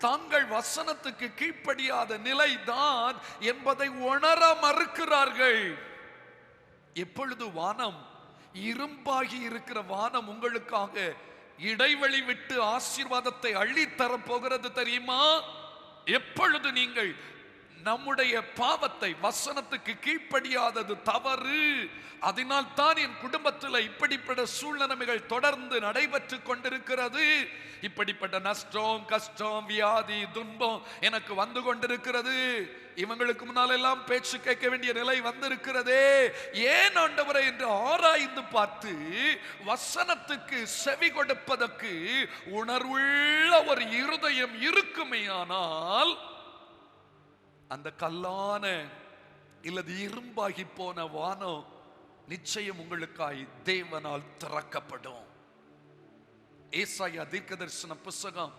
தாங்கள் வசனத்துக்கு கீழ்ப்படியாத நிலைதான் என்பதை உணர மறுக்கிறார்கள். எப்பொழுது வானம் இரும்பாகி இருக்கிற வானம் உங்களுக்காக இடைவெளி விட்டு ஆசீர்வாதத்தை அள்ளி தரப்போகிறது தெரியுமா? எப்பொழுது நீங்கள் நம்முடைய பாவத்தை, வசனத்துக்கு கீழ்ப்படியாதது தவறு, அதனால் தான் என் குடும்பத்தில் இப்படிப்பட்ட சூழ்நிலைகள் தொடர்ந்து நடைபெற்று கொண்டிருக்கிறது, இப்படிப்பட்ட நஷ்டம் கஷ்டம் வியாதி துன்பம் எனக்கு வந்து கொண்டிருக்கிறது, இவங்களுக்கு முன்னால் எல்லாம் பேச்சு கேட்க வேண்டிய நிலை வந்திருக்கிறதே, ஏன் ஆண்டவரே என்று ஆராய்ந்து பார்த்து வசனத்துக்கு செவி கொடுப்பதற்கு உணர்வுள்ள ஒரு இருதயம் இருக்குமேயானால் அந்த கல்லான இல்லது இரும்பாகி போன வானம் நிச்சயம் உங்களுக்காய் தேவனால் திறக்கப்படும். ஏசாயா தீர்க்கதரிசன புத்தகம்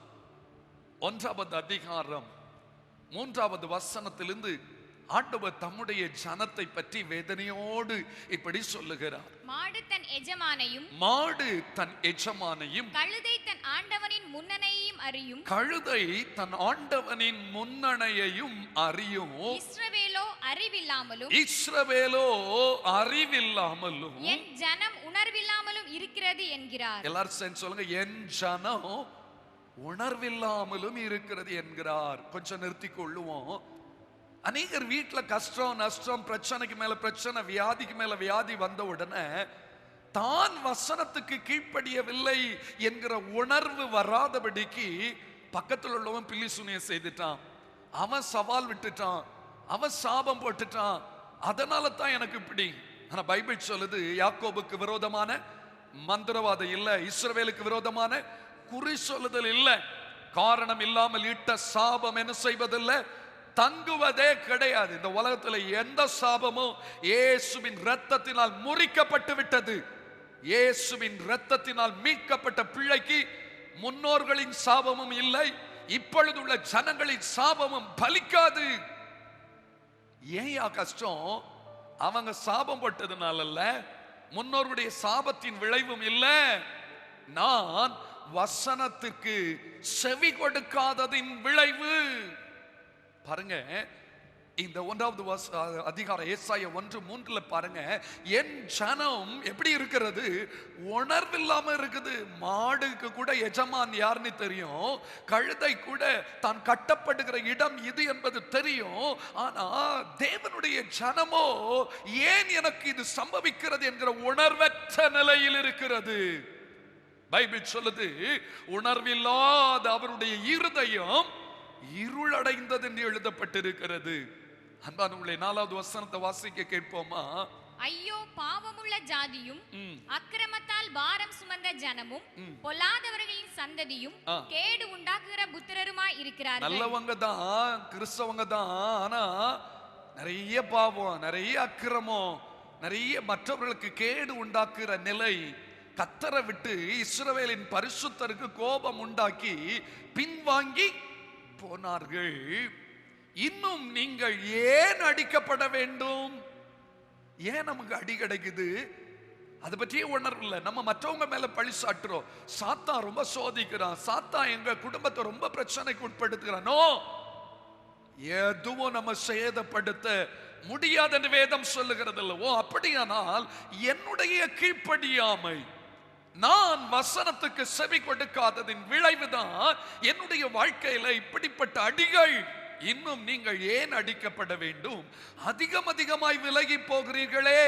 1வது அதிகாரம் 3வது வசனத்திலிருந்து ஆண்டவர் தம்முடைய ஜனத்தை பற்றி வேதனையோடு இப்படி சொல்லுகிறார். மாடு தன் எஜமானையும், மாடு தன் எஜமானையும், கழுதை தன் ஆண்டவனின் முன்னணையையும் அறியும், கழுதை தன் ஆண்டவனின் முன்னணையையும் அறியும், இஸ்ரவேலோ அறிவில்லாமலும், இஸ்ரவேலோ அறிவில்லாமலும், என் ஜனம் உணர்வில்லாமலும் இருக்கிறது என்கிறார். எல்லாரும் சேர்ந்து சொல்லுங்க, என் ஜனம் உணர்வில்லாமலும் இருக்கிறது என்கிறார். கொஞ்சம் நிறுத்தி கொள்ளுவோம். அநேகர் வீட்டில் கஷ்டம் நஷ்டம் பிரச்சனைக்கு மேல பிரச்சனை வியாதிக்கு மேல வியாதி வந்த உடனே தான் வசனத்துக்கு கீழ்ப்படியவில்லை என்கிற உணர்வு வராதபடிக்கு பக்கத்தில் உள்ளவன் பில்லி சுனியம் செய்துட்டான், அவன் சவால் விட்டுட்டான், அவன் சாபம் போட்டுட்டான், அதனால தான் எனக்கு இப்படி. ஆனா பைபிள் சொல்லுது, யாக்கோபுக்கு விரோதமான மந்திரவாதம் இல்ல, இஸ்ரவேலுக்கு விரோதமான குறி சொல்லுதல் இல்ல, காரணம் இல்லாமல் இட்ட சாபம் என்ன செய்வதில்லை, தங்குவதே கிடையாது. இந்த உலகத்தில் எந்த சாபமும் இயேசுவின் இரத்தத்தினால் முறிக்கப்பட்டு விட்டது. இயேசுவின் இரத்தத்தினால் மீட்கப்பட்ட பிள்ளைக்கு முன்னோர்களின் சாபமும் இல்லை, இப்பொழுதுள்ள ஜனங்களின் சாபமும் பலிக்காது. ஏன் கஷ்டம்? அவங்க சாபம் போட்டதுனால அல்ல, முன்னோருடைய சாபத்தின் விளைவும் இல்ல, நான் வசனத்துக்கு செவி கொடுக்காததின் விளைவு. பாருங்க, இந்த 1வது அதிகாரம் ஏசாயா 1:3 பாருங்க, என் ஜனம் எப்படி இருக்கிறது, உணர்வில்லாம இருக்குது. மாடுக்கு கூட எஜமான் யாருன்னு தெரியும், கழுதை கூட தான் கட்டப்படுகிற இடம் இது என்பது தெரியும். ஆனா தேவனுடைய ஜனமோ ஏன் எனக்கு இது சம்பவிக்கிறது என்கிற உணர்வற்ற நிலையில் இருக்கிறது. பைபிள் சொல்லுது, உணர்வில்லாத அவருடைய இருதயம் இருளடைந்தது என்று எழுதப்பட்டிருக்கிறது. அன்பானவர்களே, 4வது வசனத்தை வாசிக்க கேட்போமா? ஐயோ, பாவமுள்ள ஜாதியும் அக்கிரமத்தால் பாரம் சுமந்த ஜனமும் பொல்லாதவர்களின் சந்ததியும் கேடு உண்டாக்குகிற புத்திரருமாய் இருக்கிறார்கள். நல்லவங்க தான், கிறிஸ்தவங்க தான், ஆனா நிறைய பாவம், நிறைய அக்கிரமம், நிறைய மற்றவர்களுக்கு கேடு உண்டாக்குற நிலை. கர்த்தரை விட்டு இஸ்ரவேலின் பரிசுத்தருக்கு கோபம் உண்டாக்கி பின்வாங்கி போனார்கள். இன்னும் நீங்கள் ஏன் அடிக்கப்பட வேண்டும்? ஏன் நமக்கு அடி கிடைக்குது? அதை பற்றியே உணர்வு இல்லை. நம்ம மற்றவங்க மேல பழி சாட்டுறோம். சாத்தான் ரொம்ப சோதிக்கிறான், சாத்தான் எங்க குடும்பத்தை ரொம்ப பிரச்சனைக்கு உட்படுத்துகிறானோ, எதுவும் நம்ம சேதப்படுத்த முடியாத என்று வேதம் சொல்லுகிறது அல்லவோ. அப்படியானால் என்னுடைய கீழ்ப்படியாமை, நான் வசனத்துக்கு செவி கொடுக்காததின் விளைவுதான் என்னுடைய வாழ்க்கையில இப்படிப்பட்ட அடிகள். இன்னும் நீங்கள் ஏன் அடிக்கப்பட வேண்டும்? அதிகமாய் விலகி போகிறீர்களே.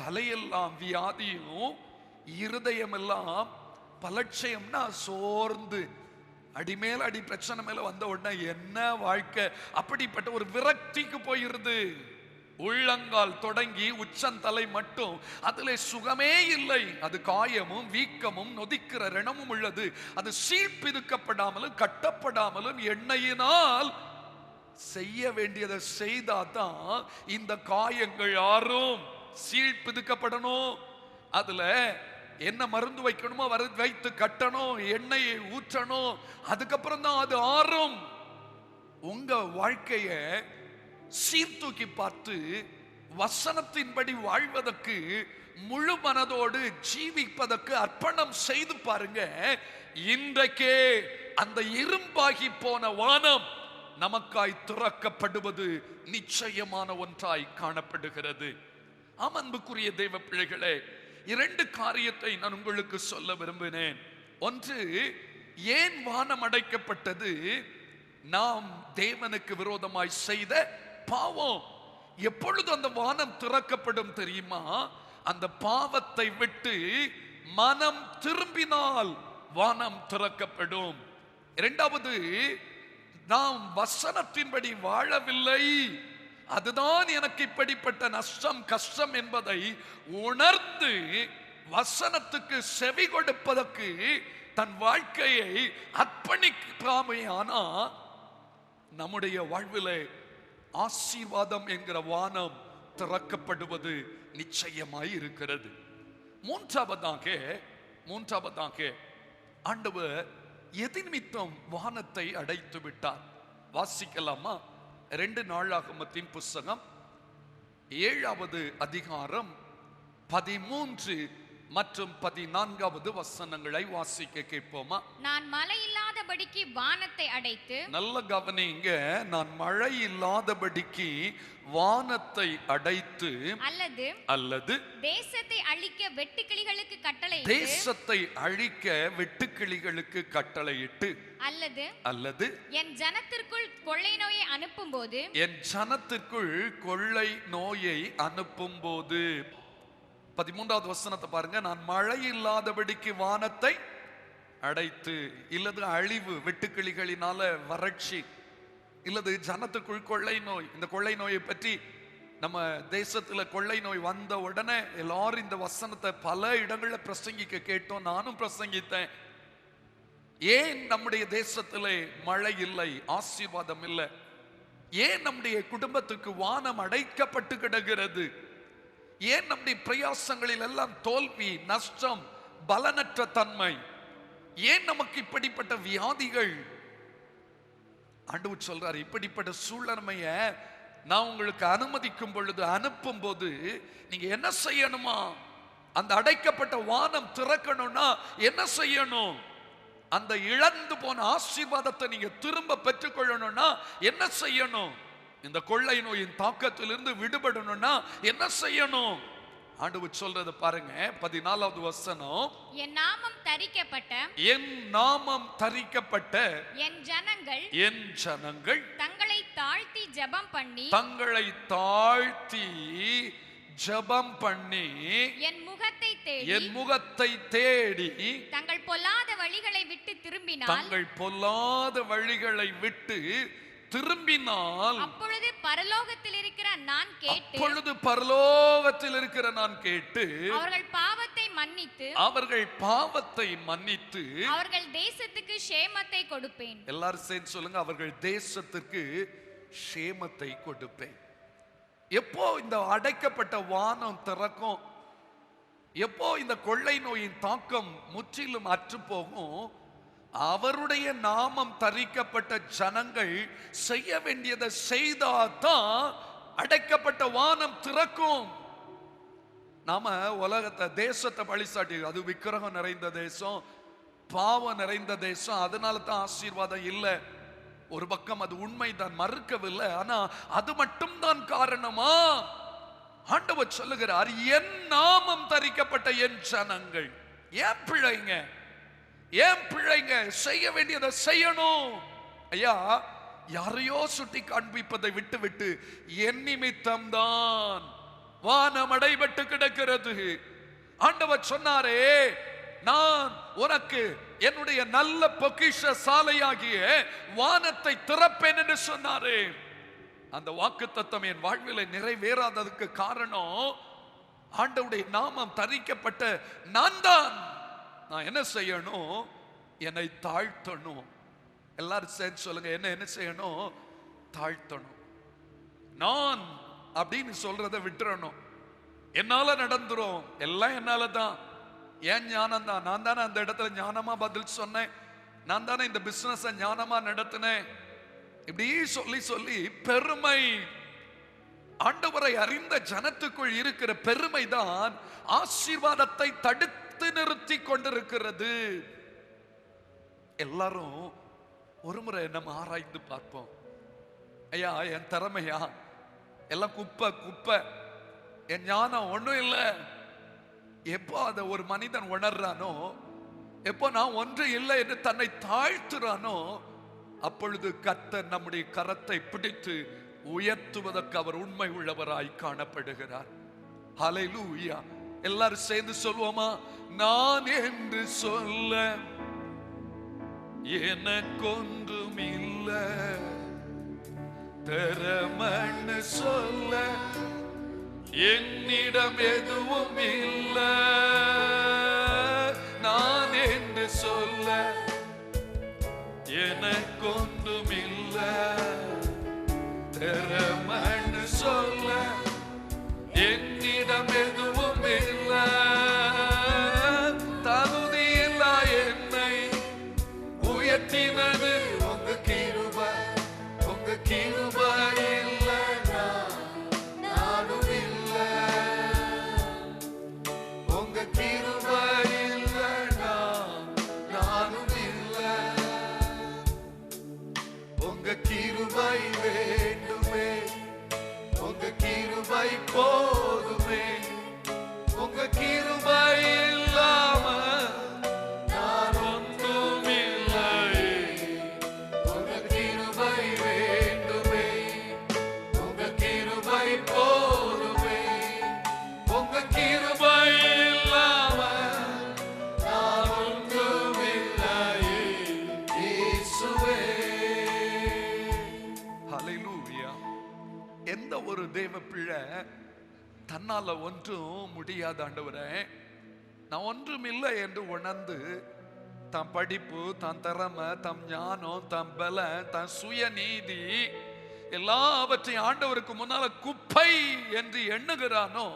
தலையெல்லாம் வியாதியும் இருதயம் எல்லாம் பலட்சயம்னா சோர்ந்து அடிமேல அடி பிரச்சனை மேல வந்த உடனே என்ன வாழ்க்கை, அப்படிப்பட்ட ஒரு விரக்திக்கு போயிருது. உள்ளங்கால் தொடங்கி உச்சந்தலை மட்டும் அதிலே சுகமே இல்லை. அது காயமும் வீக்கமும் நொதிக்கிற ரணமும் உள்ளது. அது சீழ்பிதுக்கப்படாமலும் கட்டப்படாமலும் எண்ணெயினால் செய்ய வேண்டியதை செய்தாதான் இந்த காயங்கள் ஆறும். சீழ்பிதுக்கப்படணும், அதுல என்ன மருந்து வைக்கணுமோ வைத்து கட்டணும், எண்ணெயை ஊற்றணும், அதுக்கப்புறம் தான் அது ஆறும். உங்க வாழ்க்கைய சீர்தூக்கி பார்த்து வசனத்தின்படி வாழ்வதற்கு முழு மனதோடு ஜீவிப்பதற்கு அர்ப்பணம் செய்து பாருங்க. இன்றைக்கே அந்த இரும்பாகி போன வானம் நமக்காய் திறக்கப்படுவது நிச்சயமான ஒன்றாய் காணப்படுகிறது. அன்புக்குரிய தேவ பிள்ளைகளே, 2 காரியத்தை நான் உங்களுக்கு சொல்ல விரும்பினேன். ஒன்று, ஏன் வானம் அடைக்கப்பட்டது? நாம் தேவனுக்கு விரோதமாய் செய்த பாவம். எப்பொழுது அந்த வானம் திறக்கப்படும் தெரியுமா? அந்த பாவத்தை விட்டு மனம் திரும்பினால் வானம் திறக்கப்படும். இரண்டாவது, நாம் வசனத்தின்படி வாழவில்லை, அதுதான் எனக்கு இப்படிப்பட்ட நஷ்டம் கஷ்டம் என்பதை உணர்ந்து வசனத்துக்கு செவி கொடுப்பதற்கு தன் வாழ்க்கையை அர்ப்பணிக்காமையானா நம்முடைய வாழ்விலே ஆசீர்வாதம் என்கிற வானம் திறக்கப்படுவது நிச்சயமாய் இருக்கிறது. மூன்றாவதாக ஆண்டவர் எது நிமித்தம் வானத்தை அடைத்து விட்டார்? வாசிக்கலாமா? 2 நாளாகமத்தின் புஸ்தகம் 7வது அதிகாரம் 13 மற்றும் 14வது வசனங்களை வாசிக்க கேட்போமா? நான் மழை இல்லாதபடிக்கு வானத்தை அடைத்து, நல்ல கவனிங்க, நான் மழை இல்லாதபடிக்கு வானத்தை அடைத்து, அல்லது தேசத்தை அழிக்க வெட்டுக்கிளிகளுக்கு கட்டளையிட்டு, அல்லது என் ஜனத்திற்குள் கொள்ளை நோயை அனுப்பும்போது 13வது வசனத்தை பாருங்க. நான் மழை இல்லாதபடிக்கு வானத்தை அடைத்து, இல்லது அழிவு, வெட்டுக்கிளிகளினால வறட்சி, இல்லது ஜனத்துக்குள் கொள்ளை நோய். இந்த கொள்ளை நோயை பற்றி நம்ம தேசத்துல கொள்ளை நோய் வந்த உடனே எல்லாரும் இந்த வசனத்தை பல இடங்கள்ல பிரசங்கிக்க கேட்டோம், நானும் பிரசங்கித்தேன். ஏன் நம்முடைய தேசத்திலே மழை இல்லை, ஆசீர்வாதம் இல்லை? ஏன் நம்முடைய குடும்பத்துக்கு வானம் அடைக்கப்பட்டு கிடக்கிறது? ஏன் நம்முடைய பிரயாசங்களில் எல்லாம் தோல்வி, நஷ்டம், பலனற்ற தன்மை? ஏன் நமக்கு இப்படிப்பட்ட வியாதிகள்? ஆண்டவர் சொல்றார், இப்படிப்பட்ட சூழ்நிலைய நான் உங்களுக்கு அனுமதிக்கும் பொழுது, அனுப்பும் போது நீங்க என்ன செய்யணுமா? அந்த அடைக்கப்பட்ட வானம் திறக்கணும்னா என்ன செய்யணும்? அந்த இழந்து போன ஆசீர்வாதத்தை நீங்க திரும்ப பெற்றுக்கொள்ளணும்னா என்ன செய்யணும்? இந்த கொள்ளை நோயின் தாக்கத்திலிருந்து விடுபடணும்னா என்ன செய்யணும்? ஆண்டவர் சொல்றது பாருங்க, 14வது வசனம். என் நாமம் தரிக்கப்பட்ட, என் நாமம் தரிக்கப்பட்ட என் ஜனங்கள் தங்களை தாழ்த்தி ஜெபம் பண்ணி, ஜெபம் பண்ணி என் முகத்தை தேடி தங்கள் பொல்லாத வழிகளை விட்டு திரும்பினால், அப்பொழுது பரலோகத்தில் இருக்கிற நான் கேட்டு அவர்கள் பாவத்தை மன்னித்து அவர்கள் தேசத்துக்கு சேமத்தை கொடுப்பேன். எல்லாரும் சேர்ந்து சொல்லுங்க, அவர்கள் தேசத்துக்கு சேமத்தை கொடுப்பேன். எப்போ இந்த அடைக்கப்பட்ட வானம் திறக்கும்? எப்போ இந்த கொள்ளை நோயின் தாக்கம் முற்றிலும் அற்று போகும்? அவருடைய நாமம் தரிக்கப்பட்ட ஜனங்கள் செய்ய வேண்டியதை செய்தாதான் அடைக்கப்பட்ட வானம் திறக்கும். நாம உலகத்தை, தேசத்தை பழிசாட்டி, அது விக்கிரகம் நிறைந்த தேசம், பாவம் நிறைந்த தேசம், அதனால தான் ஆசீர்வாதம் இல்லை. ஒரு பக்கம் அது உண்மைதான், மறுக்கவில்லை. ஆனா அது மட்டும் தான் காரணமா? ஆண்டவர் சொல்லுகிறார், என் நாமம் தரிக்கப்பட்ட என் ஜனங்கள், ஏன் பிழைங்க செய்ய வேண்டியதை செய்யணும். ஐயா, யாரையோ சுட்டி காண்பிப்பதை விட்டு என் நிமித்தம் தான் வானம் அடைபட்டு கிடக்கிறது. ஆண்டவர் சொன்னாரே, நான் உனக்கு என்னுடைய நல்ல பொக்கிஷ சாலையாகிய வானத்தை திறப்பேன் என்று சொன்னாரே. அந்த வாக்குத்தத்தம் என் வாழ்வில் நிறைவேறாததுக்கு காரணம், ஆண்டவருடைய நாமம் தரிக்கப்பட்ட நான் தான். நான் என்ன செய்யணும்? என்னை தாழ்த்தணும். எல்லாரும் சேர்ந்து சொல்லுங்க, என்ன செய்யணும்? தாழ்த்தணும். நான் அப்படின்னு சொல்றதை விட்டுறணும். என்னால நடந்துரும், எல்லாம் என்னால தான், ஏன் ஞானம் தான், நான் தானே அந்த இடத்துல ஞானமா பதில் சொன்னேன், நான் தானே இந்த பிசினஸ் ஞானமா நடத்தினேன். இப்படி சொல்லி பெருமை, ஆண்டவரை அறிந்த ஜனத்துக்குள் இருக்கிற பெருமை தான் ஆசீர்வாதத்தை தடுத்து நிறுத்தி கொண்டிருக்கிறது. எல்லாரும் ஒரு முறை நம்ம ஆராய்ந்து பார்ப்போம். ஐயா, என் திறமையா எல்லாம் குப்பை, என் ஞானம் ஒண்ணும் இல்லை. எப்போ அதை ஒரு மனிதன் உணர்றானோ, எப்போ நான் ஒன்று இல்லை என்று தன்னை தாழ்த்துறானோ, அப்பொழுது கர்த்தர் நம்முடைய கரத்தை பிடித்து உயர்த்துவதற்கு அவர் உண்மை உள்ளவராய் காணப்படுகிறார். ஹல்லேலூயா. எல்லாரும் சேர்ந்து சொல்வோமா? நான் என்று சொல்ல எனக்கொன்றும் இல்லை, தரமன்னு சொல்ல என்னிடம் எதுவும் இல்லை. நான் என்று சொல்ல எனக்கொன்றும் இல்லை, தரமன்னு சொல்ல என்னிடம் எதுவும் இல்லை. தகுதியில்லா என்னை உயர்த்தினது உங்க கிருபை, உங்க கிருபை இல்லைன்னா நானும் இல்லை. உங்க கிருபை இல்லைன்னா நானும் இல்லை. உங்க கிருபை வேண்டுமே, உங்க கிருபை போதுமே. உங்க கிருபை இல்லாம நான் ஒன்றும் இல்லை. உங்க கிருபை வேண்டுமே, உங்க கிருபை போதுமே. உங்க கிருபை இல்லாம நான் ஒன்றும் இல்லை. இயேசுவே. ஹல்லேலூயா. எந்த ஒரு தேவ பிள்ளை தன்னால ஒன்றும் முடியாத ஆண்டவரே, நான் ஒன்றும் இல்லை என்று உணர்ந்து தன் படிப்பு, தன் திறமை, தன் ஞானம், தன் பல, தன் சுயநீதி எல்லாவற்றையும் ஆண்டவருக்கு முன்னால குப்பை என்று எண்ணுகிறானோ,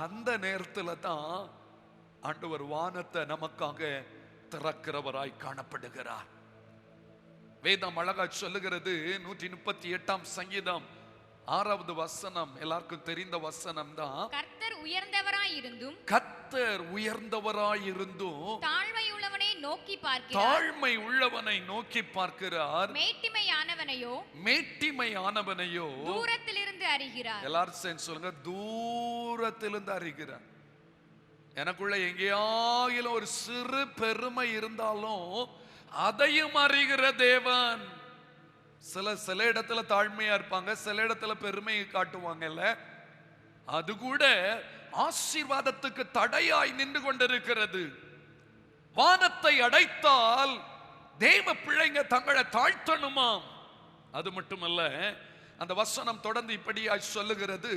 அந்த நேரத்துல தான் ஆண்டவர் வானத்தை நமக்காக திறக்கிறவராய் காணப்படுகிறார். வேதம் அழகா சொல்லுகிறது. 138ஆம் சங்கீதம் 6வது வசனம், எல்லாருக்கும் தெரிந்த வசனம் தான். கர்த்தர் உயர்ந்தவராயிருந்தும் கர்த்தர் உயர்ந்தவராயிருந்தும் தாழ்மை உள்ளவனை நோக்கி பார்க்கிறார். தாழ்மை உள்ளவனை நோக்கி பார்க்கிறார். மேட்டிமையானவனையோ தூரத்திலிருந்து அறிகிறார். எல்லாரும் சேர்ந்து சொல்லுங்க, தூரத்திலிருந்து அறிகிறார். எனக்குள்ள எங்கேயாயிலும் ஒரு சிறு பெருமை இருந்தாலும் அதையும் அறிகிற தேவன். சில இடத்துல தாழ்மையா இருப்பாங்க, சில இடத்துல பெருமையை காட்டுவாங்கல்ல, அது கூட ஆசீர்வாதத்துக்கு தடையாய் நின்று கொண்டிருக்கிறது. வானத்தை அடைத்தால் தேவ பிள்ளைங்க தங்களை தாழ்த்தணுமாம். அது மட்டுமல்ல, அந்த வசனம் தொடர்ந்து இப்படியாய் சொல்லுகிறது,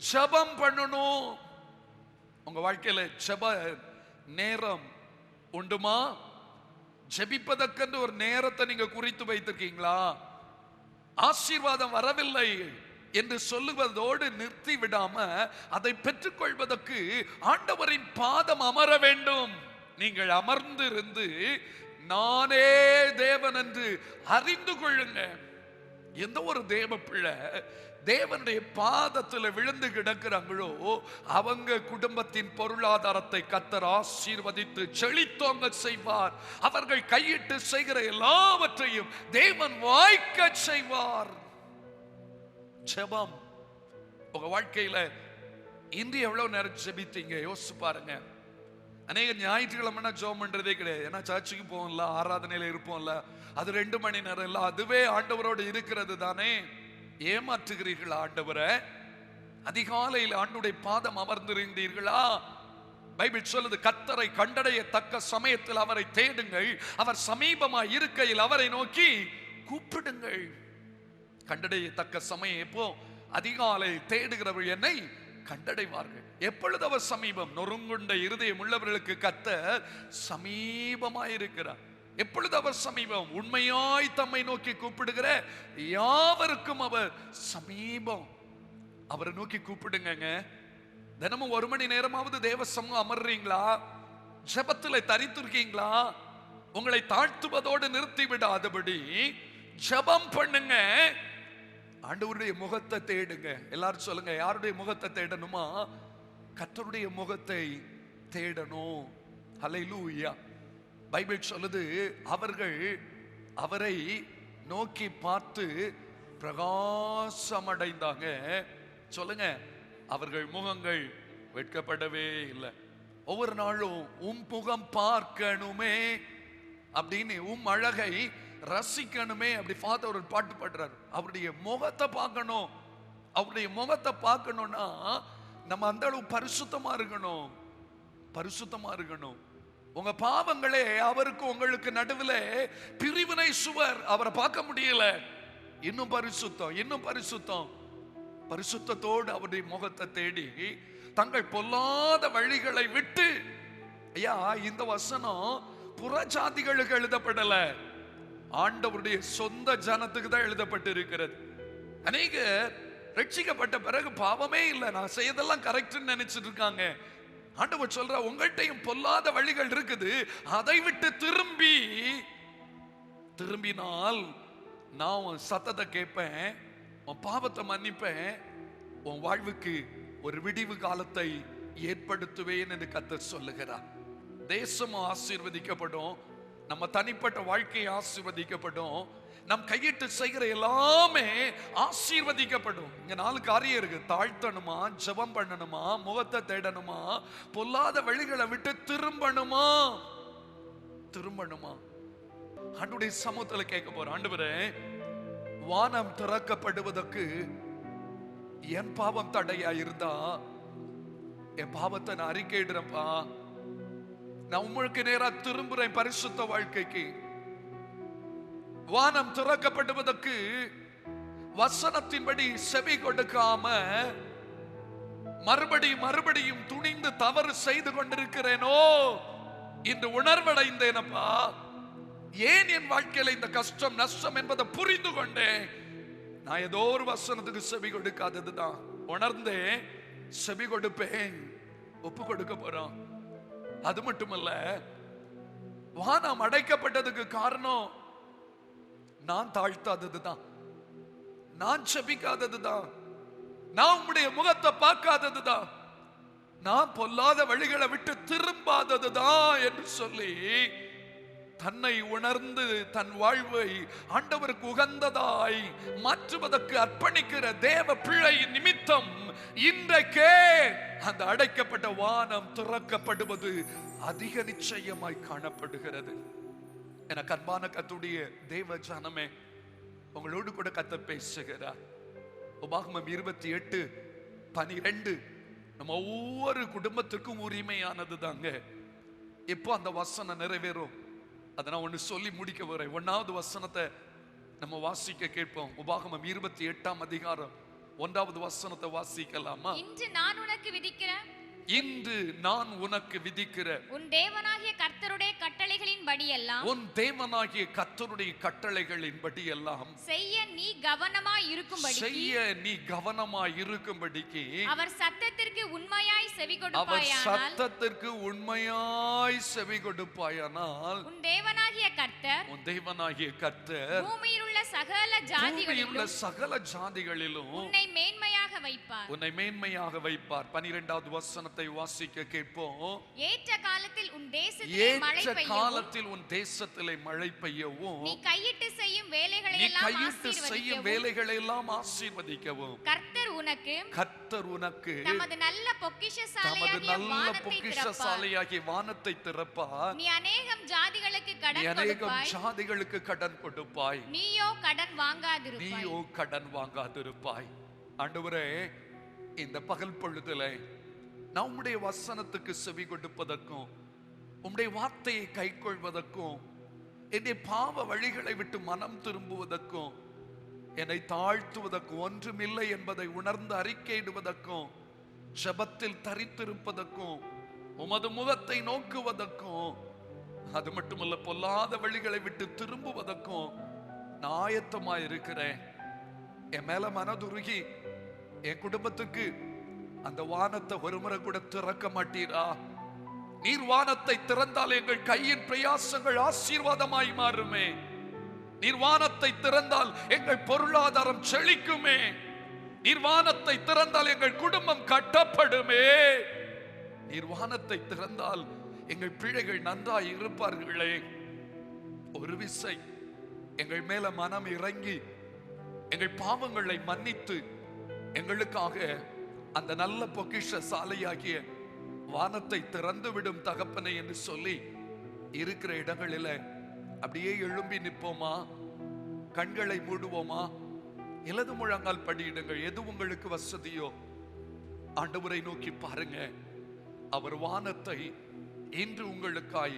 ஜெபம் பண்ணணும். உங்க வாழ்க்கையில ஜெப நேரம் உண்டுமா? ஜெபிப்பதற்கென்று ஒரு நேரத்தை நீங்க குறித்து வைத்திருக்கீங்களா? ஆசீர்வாதம் வரவில்லை என்று சொல்லுவதோடு நிறுத்தி விடாம அதை பெற்றுக்கொள்வதற்கு ஆண்டவரின் பாதம் அமர வேண்டும். நீங்கள் அமர்ந்து இருந்து நானே தேவன் என்று அறிந்து கொள்ளுங்க. எந்த ஒரு தேவ பிள்ளை தேவனுடைய பாதத்துல விழுந்து கிடக்கிறாங்களோ அவங்க குடும்பத்தின் பொருளாதாரத்தை கர்த்தர் ஆசீர்வதித்து செழித்தோங்க செய்வார். அவர்கள் கையிட்டு செய்கிற எல்லாவற்றையும் தேவன் வாய்க்க செய்வார். ஜெபம் உங்க வாழ்க்கையில இன்று எவ்வளவு நேரம் ஜெபித்தீங்க யோசிச்சு பாருங்க. அநேக ஞாயிற்றுக்கிழமை ஜெபம் பண்றதே கிடையாது. ஏன்னா சர்ச்சுக்கு போவோம்ல, ஆராதனையில இருப்போம்ல, அது 2 மணி நேரம் இல்ல, அதுவே ஆண்டவரோடு இருக்கிறது தானே. ஏமாற்றுகிறீர்களா ஆண்டவரை? அதிகாலையில் ஆண்டுடைய பாதம் அமர்ந்திருந்தீர்களா? பைபிள் சொல்லுது, கர்த்தரை கண்டடையத்தக்க சமயத்தில் அவரை தேடுங்கள், அவர் சமீபமாய் இருக்கையில் அவரை நோக்கி கூப்பிடுங்கள். கண்டடையத்தக்க சமயம் எப்போ? அதிகாலை தேடுகிறவர்கள் என்னை கண்டடைவார்கள். எப்பொழுது அவர் சமீபம்? நொறுங்குண்ட இருதயம் உள்ளவர்களுக்கு கர்த்தர் சமீபமாயிருக்கிறார். எப்பொழுது அவர் சமீபம்? உண்மையாய் தம்மை நோக்கி கூப்பிடுகிற யாவருக்கும் அவர் சமீபம். அவரை நோக்கி கூப்பிடுங்க. தினமும் 1 மணி நேரமாவது தேவ சமூகம் அமர்றீங்களா? ஜெபத்துல தரித்திருக்கீங்களா? உங்களை தாழ்த்துவதோடு நிறுத்தி விடாதபடி ஜெபம் பண்ணுங்க. ஆண்டவருடைய முகத்தை தேடுங்க. எல்லாரும் சொல்லுங்க, யாருடைய முகத்தை தேடணுமா? கர்த்தருடைய முகத்தை தேடணும். ஹல்லேலூயா. பைபிள் சொல்லுது, அவர்கள் அவரை நோக்கி பார்த்து பிரகாசம் அடைந்தாங்க. சொல்லுங்க, அவர்கள் முகங்கள் வெட்கப்படவே இல்லை. ஒவ்வொரு நாளும் முகம் பார்க்கணுமே அப்படின்னு, அழகை ரசிக்கணுமே அப்படி பார்த்து ஒரு பாட்டு பாடுறாரு. அவருடைய முகத்தை பார்க்கணும். அவருடைய முகத்தை பார்க்கணும்னா நம்ம அந்த அளவு பரிசுத்தமா இருக்கணும். பரிசுத்தமா இருக்கணும். உங்க பாவங்களே அவருக்கு உங்களுக்கு நடுவில் பிரிவினை சுவர். அவரை பார்க்க முடியல. இன்னும் பரிசுத்தம், இன்னும் பரிசுத்தம். பரிசுத்தத்தோடு அவருடைய முகத்தை தேடி தங்கள் பொல்லாத வழிகளை விட்டு. ஐயா, இந்த வசனம் புறஜாதிகளுக்கு எழுதப்படல, ஆண்டவருடைய சொந்த ஜனத்துக்கு தான் எழுதப்பட்டு இருக்கிறது. அநேக ரட்சிக்கப்பட்ட பிறகு பாவமே இல்லை, நான் செய்யதெல்லாம் கரெக்ட்னு நினைச்சிட்டு இருக்காங்க. ஆண்டவர் சொல்ற, உங்கள்கிட்டையும் பொல்லாத வழிகள் இருக்குது, அதை விட்டு திரும்பினால் நான் உன் சத்தத்தை கேட்பேன், உன் பாவத்தை மன்னிப்பேன், உன் வாழ்வுக்கு ஒரு விடிவு காலத்தை ஏற்படுத்துவேன் என்று கர்த்தர் சொல்லுகிறார். தேசமும் ஆசீர்வதிக்கப்படும், நம்ம தனிப்பட்ட வாழ்க்கை ஆசீர்வதிக்கப்படும், நம் கையிட்டு செய்கிற எல்லாமே ஆசீர்வதிக்கப்படும். இங்க 4 காரியம் இருக்கு. தாழ்த்தணுமா, ஜெபம் பண்ணணுமா, முகத்தை தேடணுமா, பொல்லாத வழிகளை விட்டு திரும்பணுமா. ஆண்டவருடைய சமூகத்துல கேட்க போறேன், ஆண்டவரே, வானம் திறக்கப்படுவதற்கு என் பாவம் தடையா இருந்தா என் பாவத்தை நான் அறிக்கையிடுறேன்ப்பா. நான் உங்களுக்கு நேரா திரும்புறேன் பரிசுத்த வாழ்க்கைக்கு. வானம் திறக்கப்படுவதற்கு வசனத்தின்படி செவி கொடுக்காம மறுபடியும் துணிந்து தவறு செய்து கொண்டிருக்கிறேனோ இந்த உணர்வடைந்தேனப்பா. ஏன் என் வாழ்க்கையில இந்த கஷ்டம் நஷ்டம் என்பதை புரிந்து கொண்டேன். நான் ஏதோ ஒரு வசனத்துக்கு செவி கொடுக்காததுதான் உணர்ந்தேன். செவி கொடுப்பேன், ஒப்பு கொடுக்க போறோம். அது மட்டுமல்ல, வானம் அடைக்கப்பட்டதுக்கு காரணம் நான் தாழ்த்தாததுதான், நான் செபிக்காததுதான், நான் உம்முடைய முகத்தை பார்க்காததுதான், நான் பொல்லாத வழிகளை விட்டு திரும்பாததுதான் என்று சொல்லி தன்னை உணர்ந்து தன் வாழ்வை ஆண்டவருக்கு உகந்ததாய் மாற்றுவதற்கு அர்ப்பணிக்கிற தேவ பிள்ளை நிமித்தம் இன்றைக்கே அந்த அடைக்கப்பட்ட வானம் திறக்கப்படுவது அதிக நிச்சயமாய் காணப்படுகிறது. எனக்கு அன்பான கர்த்தருடைய தேவ ஜனமே, உங்களோடு கூட கர்த்தர் பேசுகிறார். உபாகமம் 28:12 நம்ம ஒவ்வொரு குடும்பத்துக்கும் உரிமையானது தாங்க. இப்போ அந்த வசனம் நிறைவேறும். அதை நான் ஒன்று சொல்லி முடிக்க வரேன். 1வது வசனத்தை நம்ம வாசிக்க கேட்போம். உபாகமம் 28ஆம் அதிகாரம் 1வது வசனத்தை வாசிக்கலாமா? இன்று நான் உனக்கு விதிக்கிற இன்று நான் உனக்கு விதிக்கிற உன் தேவனாகிய கர்த்தருடைய கட்டளைகளின் படியெல்லாம் உன் தேவனாகிய கர்த்தருடைய கட்டளைகளின் படியெல்லாம் செய்ய நீ கவனமாய் இருக்கும்படிக்கு அவர் சத்தத்திற்கு உண்மையாய் செவி கொடுப்பாயானால் உன் தேவனாகிய கர்த்தர் பூமியில் உள்ள சகல ஜாதிகளிலும் உன்னை மேன்மையாக வைப்பார். 12வது வசனத்தை வாசிக்க கேட்போம். ஏற்ற காலத்தில் உன் தேசத்திலே மழை பெய்யவும் நீ கையிட்டு செய்யும் வேலைகளை எல்லாம் ஆசீர்வதிக்கவும் கர்த்தர் உனக்கு தமது நல்ல பொக்கிஷசாலையாகிய வானத்தை திறப்பார். நீ அநேகம் ஜாதிகளுக்கு கடன் கொடுப்பாய், நீயோ கடன் வாங்காதிருப்பாய். ஆண்டவரே, இந்த பகல் பொழுதுல நான் உம்முடைய வசனத்துக்கு செவி கொடுப்பதற்கும் உம்முடைய வார்த்தையை கைக்கொள்வதற்கும் என்னுடைய பாவ வழிகளை விட்டு மனம் திரும்புவதற்கும் என்னை தாழ்த்துவதற்கும் ஒன்றுமில்லை என்பதை உணர்ந்து அறிக்கையிடுவதற்கும் ஜெபத்தில் தரித்திருப்பதற்கும் உமது முகத்தை நோக்குவதற்கும் அது மட்டுமல்ல பொல்லாத வழிகளை விட்டு திரும்புவதற்கும் நான் ஆயத்தமாய் இருக்கிறேன். என் மேல மனதுருகி என் குடும்பத்துக்கு அந்த வானத்தை ஒருமுறை கூட திறக்க மாட்டீரா? நீர் வானத்தை திறந்தால் எங்கள் கையின் பிரயாசங்கள் ஆசீர்வாதமாய் மாறுமே. நீர் வானத்தை திறந்தால் எங்கள் பொருளாதாரம் செழிக்குமே. நீர் வானத்தை திறந்தால் எங்கள் குடும்பம் கட்டப்படுமே. நீர் வானத்தை திறந்தால் எங்கள் பிள்ளைகள் நன்றாய் இருப்பார்களே. ஒரு விசை எங்கள் மேல மனம் இறங்கி எங்கள் பாவங்களை மன்னித்து எங்களுக்காக அந்த நல்ல பொக்கிஷ சாலையாகிய வானத்தை திறந்து விடும் தகப்பனை என்று சொல்லி இருக்கிற இடங்களில அப்படியே எழும்பி நிற்போமா? கண்களை மூடுவோமா? இலது முழங்கால் படியிடுங்கள். எது உங்களுக்கு வசதியோ ஆண்டவரை நோக்கி பாருங்க. அவர் வானத்தை இன்று உங்களுக்காய்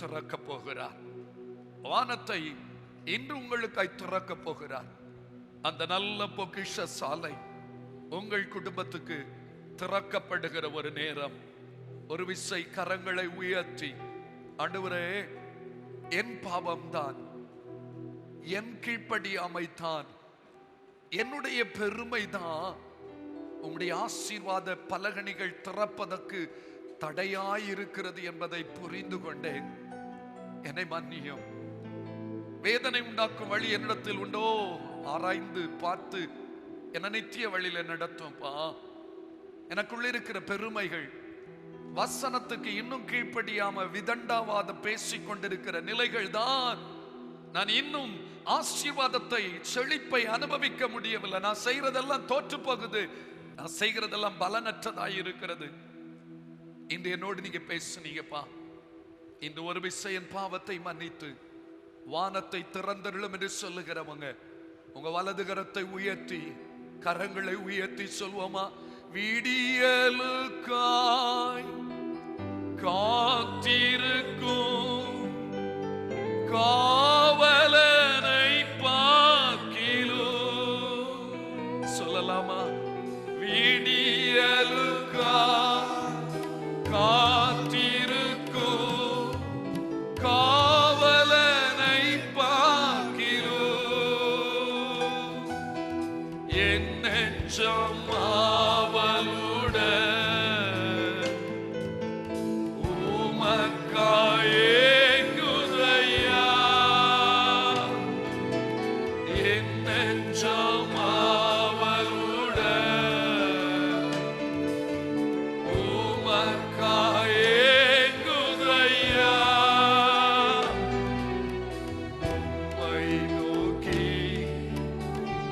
திறக்க போகிறார். வானத்தை இன்று உங்களுக்காய் திறக்க போகிறார். அந்த நல்ல பொக்கிஷ சாலை உங்கள் குடும்பத்துக்கு திறக்கப்படுகிற ஒரு நேரம். ஒரு விசை கரங்களை உயர்த்தி, ஆண்டவரே, என் பாவம்தான், என் கீழ்ப்படியாமை தான், என்னுடைய பெருமை தான் உம்முடைய ஆசீர்வாத பலகணிகள் திறப்பதற்கு தடையாயிருக்கிறது என்பதை புரிந்து கொண்டேன். என்னை மன்னியும். வேதனை உண்டாக்கும் வழி என்னிடத்தில் உண்டோ? ஆராய்ந்து பார்த்து என்ன நித்திய வழியில நடத்தும்பா. எனக்குள்ள இருக்கிற பெருமைகள், வசனத்துக்கு இன்னும் கீழ்ப்படியாம விதண்டாவாத பேசிக் கொண்டிருக்கிற நிலைகள் தான் நான் இன்னும் ஆசீர்வாதத்தை, செழிப்பை அனுபவிக்க முடியவில்லை. நான் செய்யறதெல்லாம் தோற்று போகுது, நான் செய்கிறதெல்லாம் பலனற்றதாய் இருக்கிறது. இன்று என்னோடு நீங்க பேசுனீங்கப்பா. இந்த ஒரு விசையின் பாவத்தை மன்னித்து வானத்தை திறந்தருளும் என்று சொல்லுகிறவங்க உங்க வலது கரத்தை உயர்த்தி, கரங்களை உயர்த்தி சொல்வோமா? விடியலுக்காய் காத்திருக்கும் காவலனை பார்க்கிலோ. சொல்லலாமா? விடியலுக்காய் காத்திருக்கும் காவலனை பார்க்கிலோ. என் நெஞ்சம் உமக்காயே குதையா.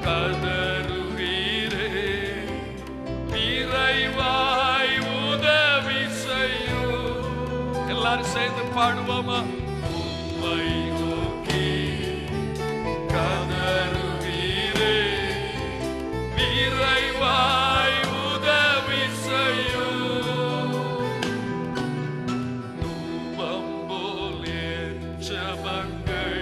கதறுவீரே விரைவாய் உதவி செய்யும். எல்லாரும் சேர்ந்து பாடுவோமா? உம்மை நோக்கி கதறுவீரே விரைவாய் உதவி செய்யும். தூபம் போல் என் ஜெபங்கள்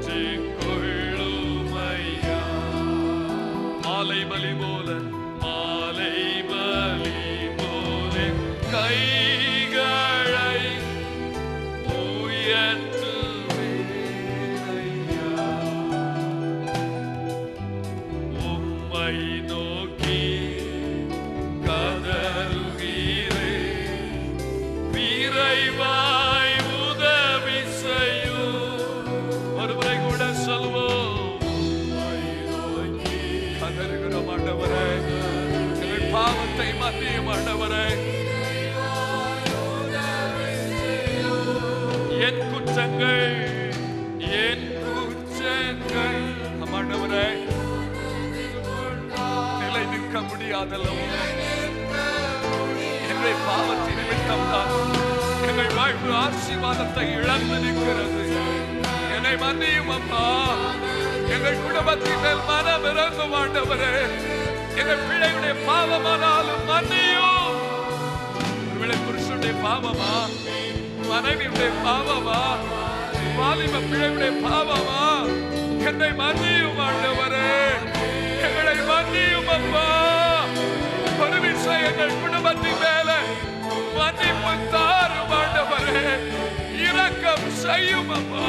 ஏற்றுக்கொள்ளும் ஐயா. மாலை பலி போல மாலை பலி போல கைகளை உயர்த்துவேன் ஐயா. உம்மை நோக்கி கதறுகிறேன் விரைவாய் உதவி செய்யும். ஒருமுறை கூட சொல்வோம். உம்மை நோக்கி கதறுகிறோம் ஆண்டவரே, எங்கள் பாவத்தை மன்னியும் ஆண்டவரே. என் குற்றங்கள் ஆண்டவரே நிலை நிற்க முடியாதல்லவோ. எங்கள் பாவத்தின் நிமித்தம் தான் எங்கள் வாழ்வு ஆசீர்வாதத்தை இழந்து நிற்கிறது. என்னை மன்னியும் அப்பா. எங்கள் குடும்பத்தின் மேல் மனம் இறங்கும் ஆண்டவரே. எங்கள் பிள்ளைகளுடைய பாவமானாலும் மன்னியும். ஒருவேளை புருஷனுடைய பாவமா, மனைவியுடைய பாவமா, வாலிப பிள்ளைகளுடைய பாவமா, என்னை மன்னியும் ஆண்டவரே. எங்களை மன்னியும் அப்பா. ஒரு விஷயம் எங்கள் குடும்பத்தின் மேல மன்னிப்பு தாரும் ஆண்டவரே. இரக்கம் செய்யும் அப்பா.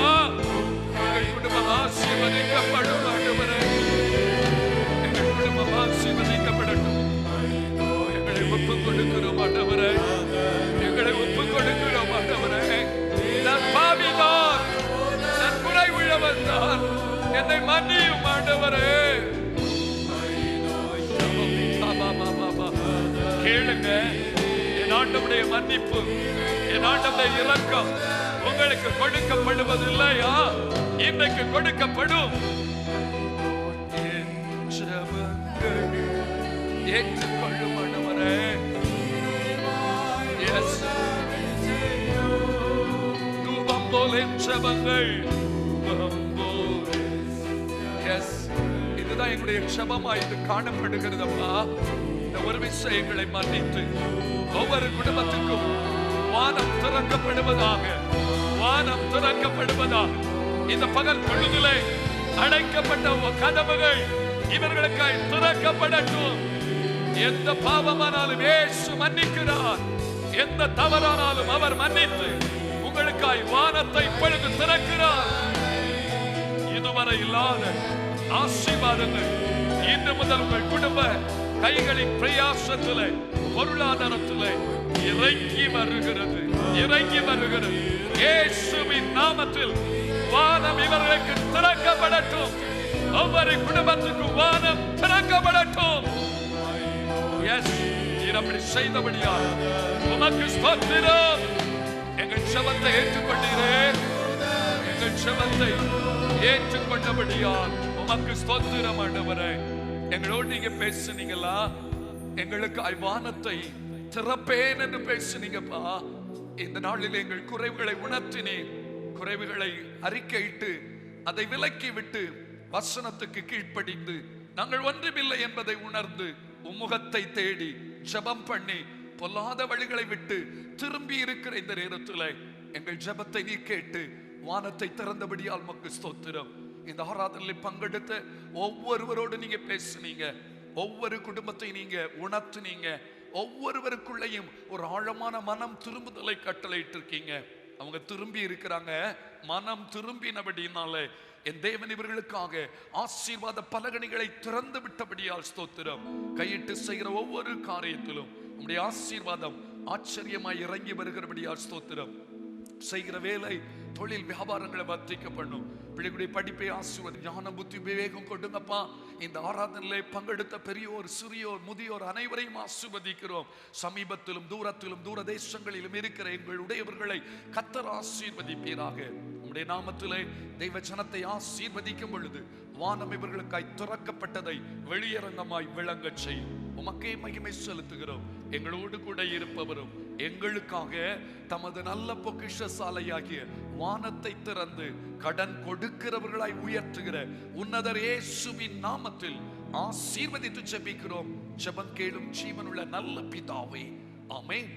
எங்கள் குடும்பம் ஆசீர்வதிக்கப்படும் ஆண்டவரே. எங்கள் குடும்பம் ஆசீர்வதிக்கப்படட்டும். எங்களை ஒப்புக் கொடுக்கிறோம் ஆண்டவரே. எங்களை ஒப்புக் கொடுக்கிறோம் ஆண்டவரே. நான் பாவிதான், நான் குறை உள்ளவன் தான். என்னை மன்னியும் ஆண்டவரே. கேளுங்க, என் ஆண்டவருடைய மன்னிப்பு, என் ஆண்டவருடைய இரக்கம் உங்களுக்கு கொடுக்கப்படுவதில்லையா? இன்றைக்கு கொடுக்கப்படும். ஏற்றுக்கொள்ளும் ஆண்டவரே. தூபம் போல ஜெபங்கள், இதுதான் எங்களுடைய ஜெபமா இது காணப்படுகிறதப்பா. இந்த ஒரு விஷயங்களை மன்னித்து ஒவ்வொரு குடும்பத்துக்கும் வானம் திறக்கப்படுவதாக, வானம் திறக்கப்படுவதாக. இந்த பகல் பொழுதிலே அடைக்கப்பட்ட கதவுகள் இவர்களுக்காய் திறக்கப்படட்டும். எந்த பாவமானாலும் இயேசு மன்னிக்கிறார். எந்த தவறானாலும் அவர் மன்னித்து உங்களுக்காய் வானத்தை இப்பொழுது திறக்கிறார். இதுவரை இல்லாத ஆசீர்வாதங்கள் இன்று முதல் உங்கள் குடும்ப கைகளின் பிரயாசத்திலே, பொருளாதாரத்திலே இறங்கி வருகிறது, இறங்கி வருகிறது. இயேசுவின் நாமத்தில் வானம் இவர்களுக்கு திறக்கப்படட்டும். ஒவ்வொரு குடும்பத்துக்கும் வானம் திறக்கப்படட்டும். அப்படி செய்தபடியால் உமக்கு ஸ்தோத்திரம். எங்கள் ஜெபத்தை ஏற்றுக்கொண்டீரே, எங்கள் ஜெபத்தை ஏற்றுக்கொண்டபடியால் உமக்கு ஸ்தோத்திரம் ஆண்டவரே. எங்களோடு நீங்க பேசுனீங்களா? எங்களுக்கு வானத்தை திறப்பேன் என்று பேசுனீங்கப்பா. இந்த நாளில் எங்கள் குறைவுகளை உணர்த்தினீர். குறைவுகளை அறிக்கையிட்டு அதை விலக்கி விட்டு வசனத்துக்கு கீழ்ப்படிந்து நாங்கள் ஒன்றுமில்லை என்பதை உணர்ந்து உம்முகத்தை தேடி ஜெபம் பண்ணி பொல்லாத வழிகளை விட்டு திரும்பி இருக்கிற இந்த நேரத்தில் எங்கள் ஜெபத்தை நீ கேட்டு வானத்தை திறந்தபடியால் உமக்கு ஸ்தோத்திரம். இந்த ஆராதனையில் பங்கெடுத்த ஒவ்வொருவரோடு நீங்க பேசுனீங்க, ஒவ்வொரு குடும்பத்தை நீங்க உணர்த்துனீங்க, ஒவ்வொருவருக்குள்ளையும் ஒரு ஆழமான மனம் திரும்புதலை கட்டளையிட்டு இருக்கீங்க. அவங்க திரும்பி இருக்கிறாங்க. மனம் திரும்பினபடினாலே என் தேவன் இவர்களுக்காக ஆசீர்வாத பலகணிகளை திறந்து விட்டபடியால் ஸ்தோத்திரம். கையிட்டு செய்கிற ஒவ்வொரு காரியத்திலும் உம்முடைய ஆசீர்வாதம் ஆச்சரியமாய் இறங்கி வருகிறபடியால் ஸ்தோத்திரம். செய்கிற வேலை, தொழில், வியாபாரங்களை வர்த்திக்க பண்ணும். பிள்ளைகளுடைய படிப்பை ஆசீர்வாத ஞான புத்தி விவேகம் கொடுங்கப்பா. இந்த ஆராதனையிலே பங்கெடுத்த பெரியோர், சிறியோர், முதியோர் அனைவரையும் ஆசீர்வதிக்கிறோம். சமீபத்திலும் தூரத்திலும் தூர தேசங்களிலும் இருக்கிற எங்களுடையவர்களை கர்த்தர் ஆசீர்வதிப்பீராக. உம்முடைய நாமத்திலே தெய்வ ஜனத்தை ஆசீர்வதிக்கும் பொழுது வானம் இவர்களுக்காய் திறக்கப்பட்டதை வெளியரங்கமாய் விளங்கச் செய்யும். உமக்கே மகிமை செலுத்துகிறோம். எங்களோடு கூட இருப்பவரும் எங்களுக்காக தமது நல்ல பொக்கிஷசாலையாகிய வானத்தை திறந்து கடன் கொடுக்கிறவர்களாய் உயர்த்துகிற உன்னதர் இயேசுவின் நாமத்தில் ஆசீர்வதித்து ஜெபிக்கிறோம். ஜெபம் கேளும் ஜீவனுள்ள நல்ல பிதாவே, ஆமென்.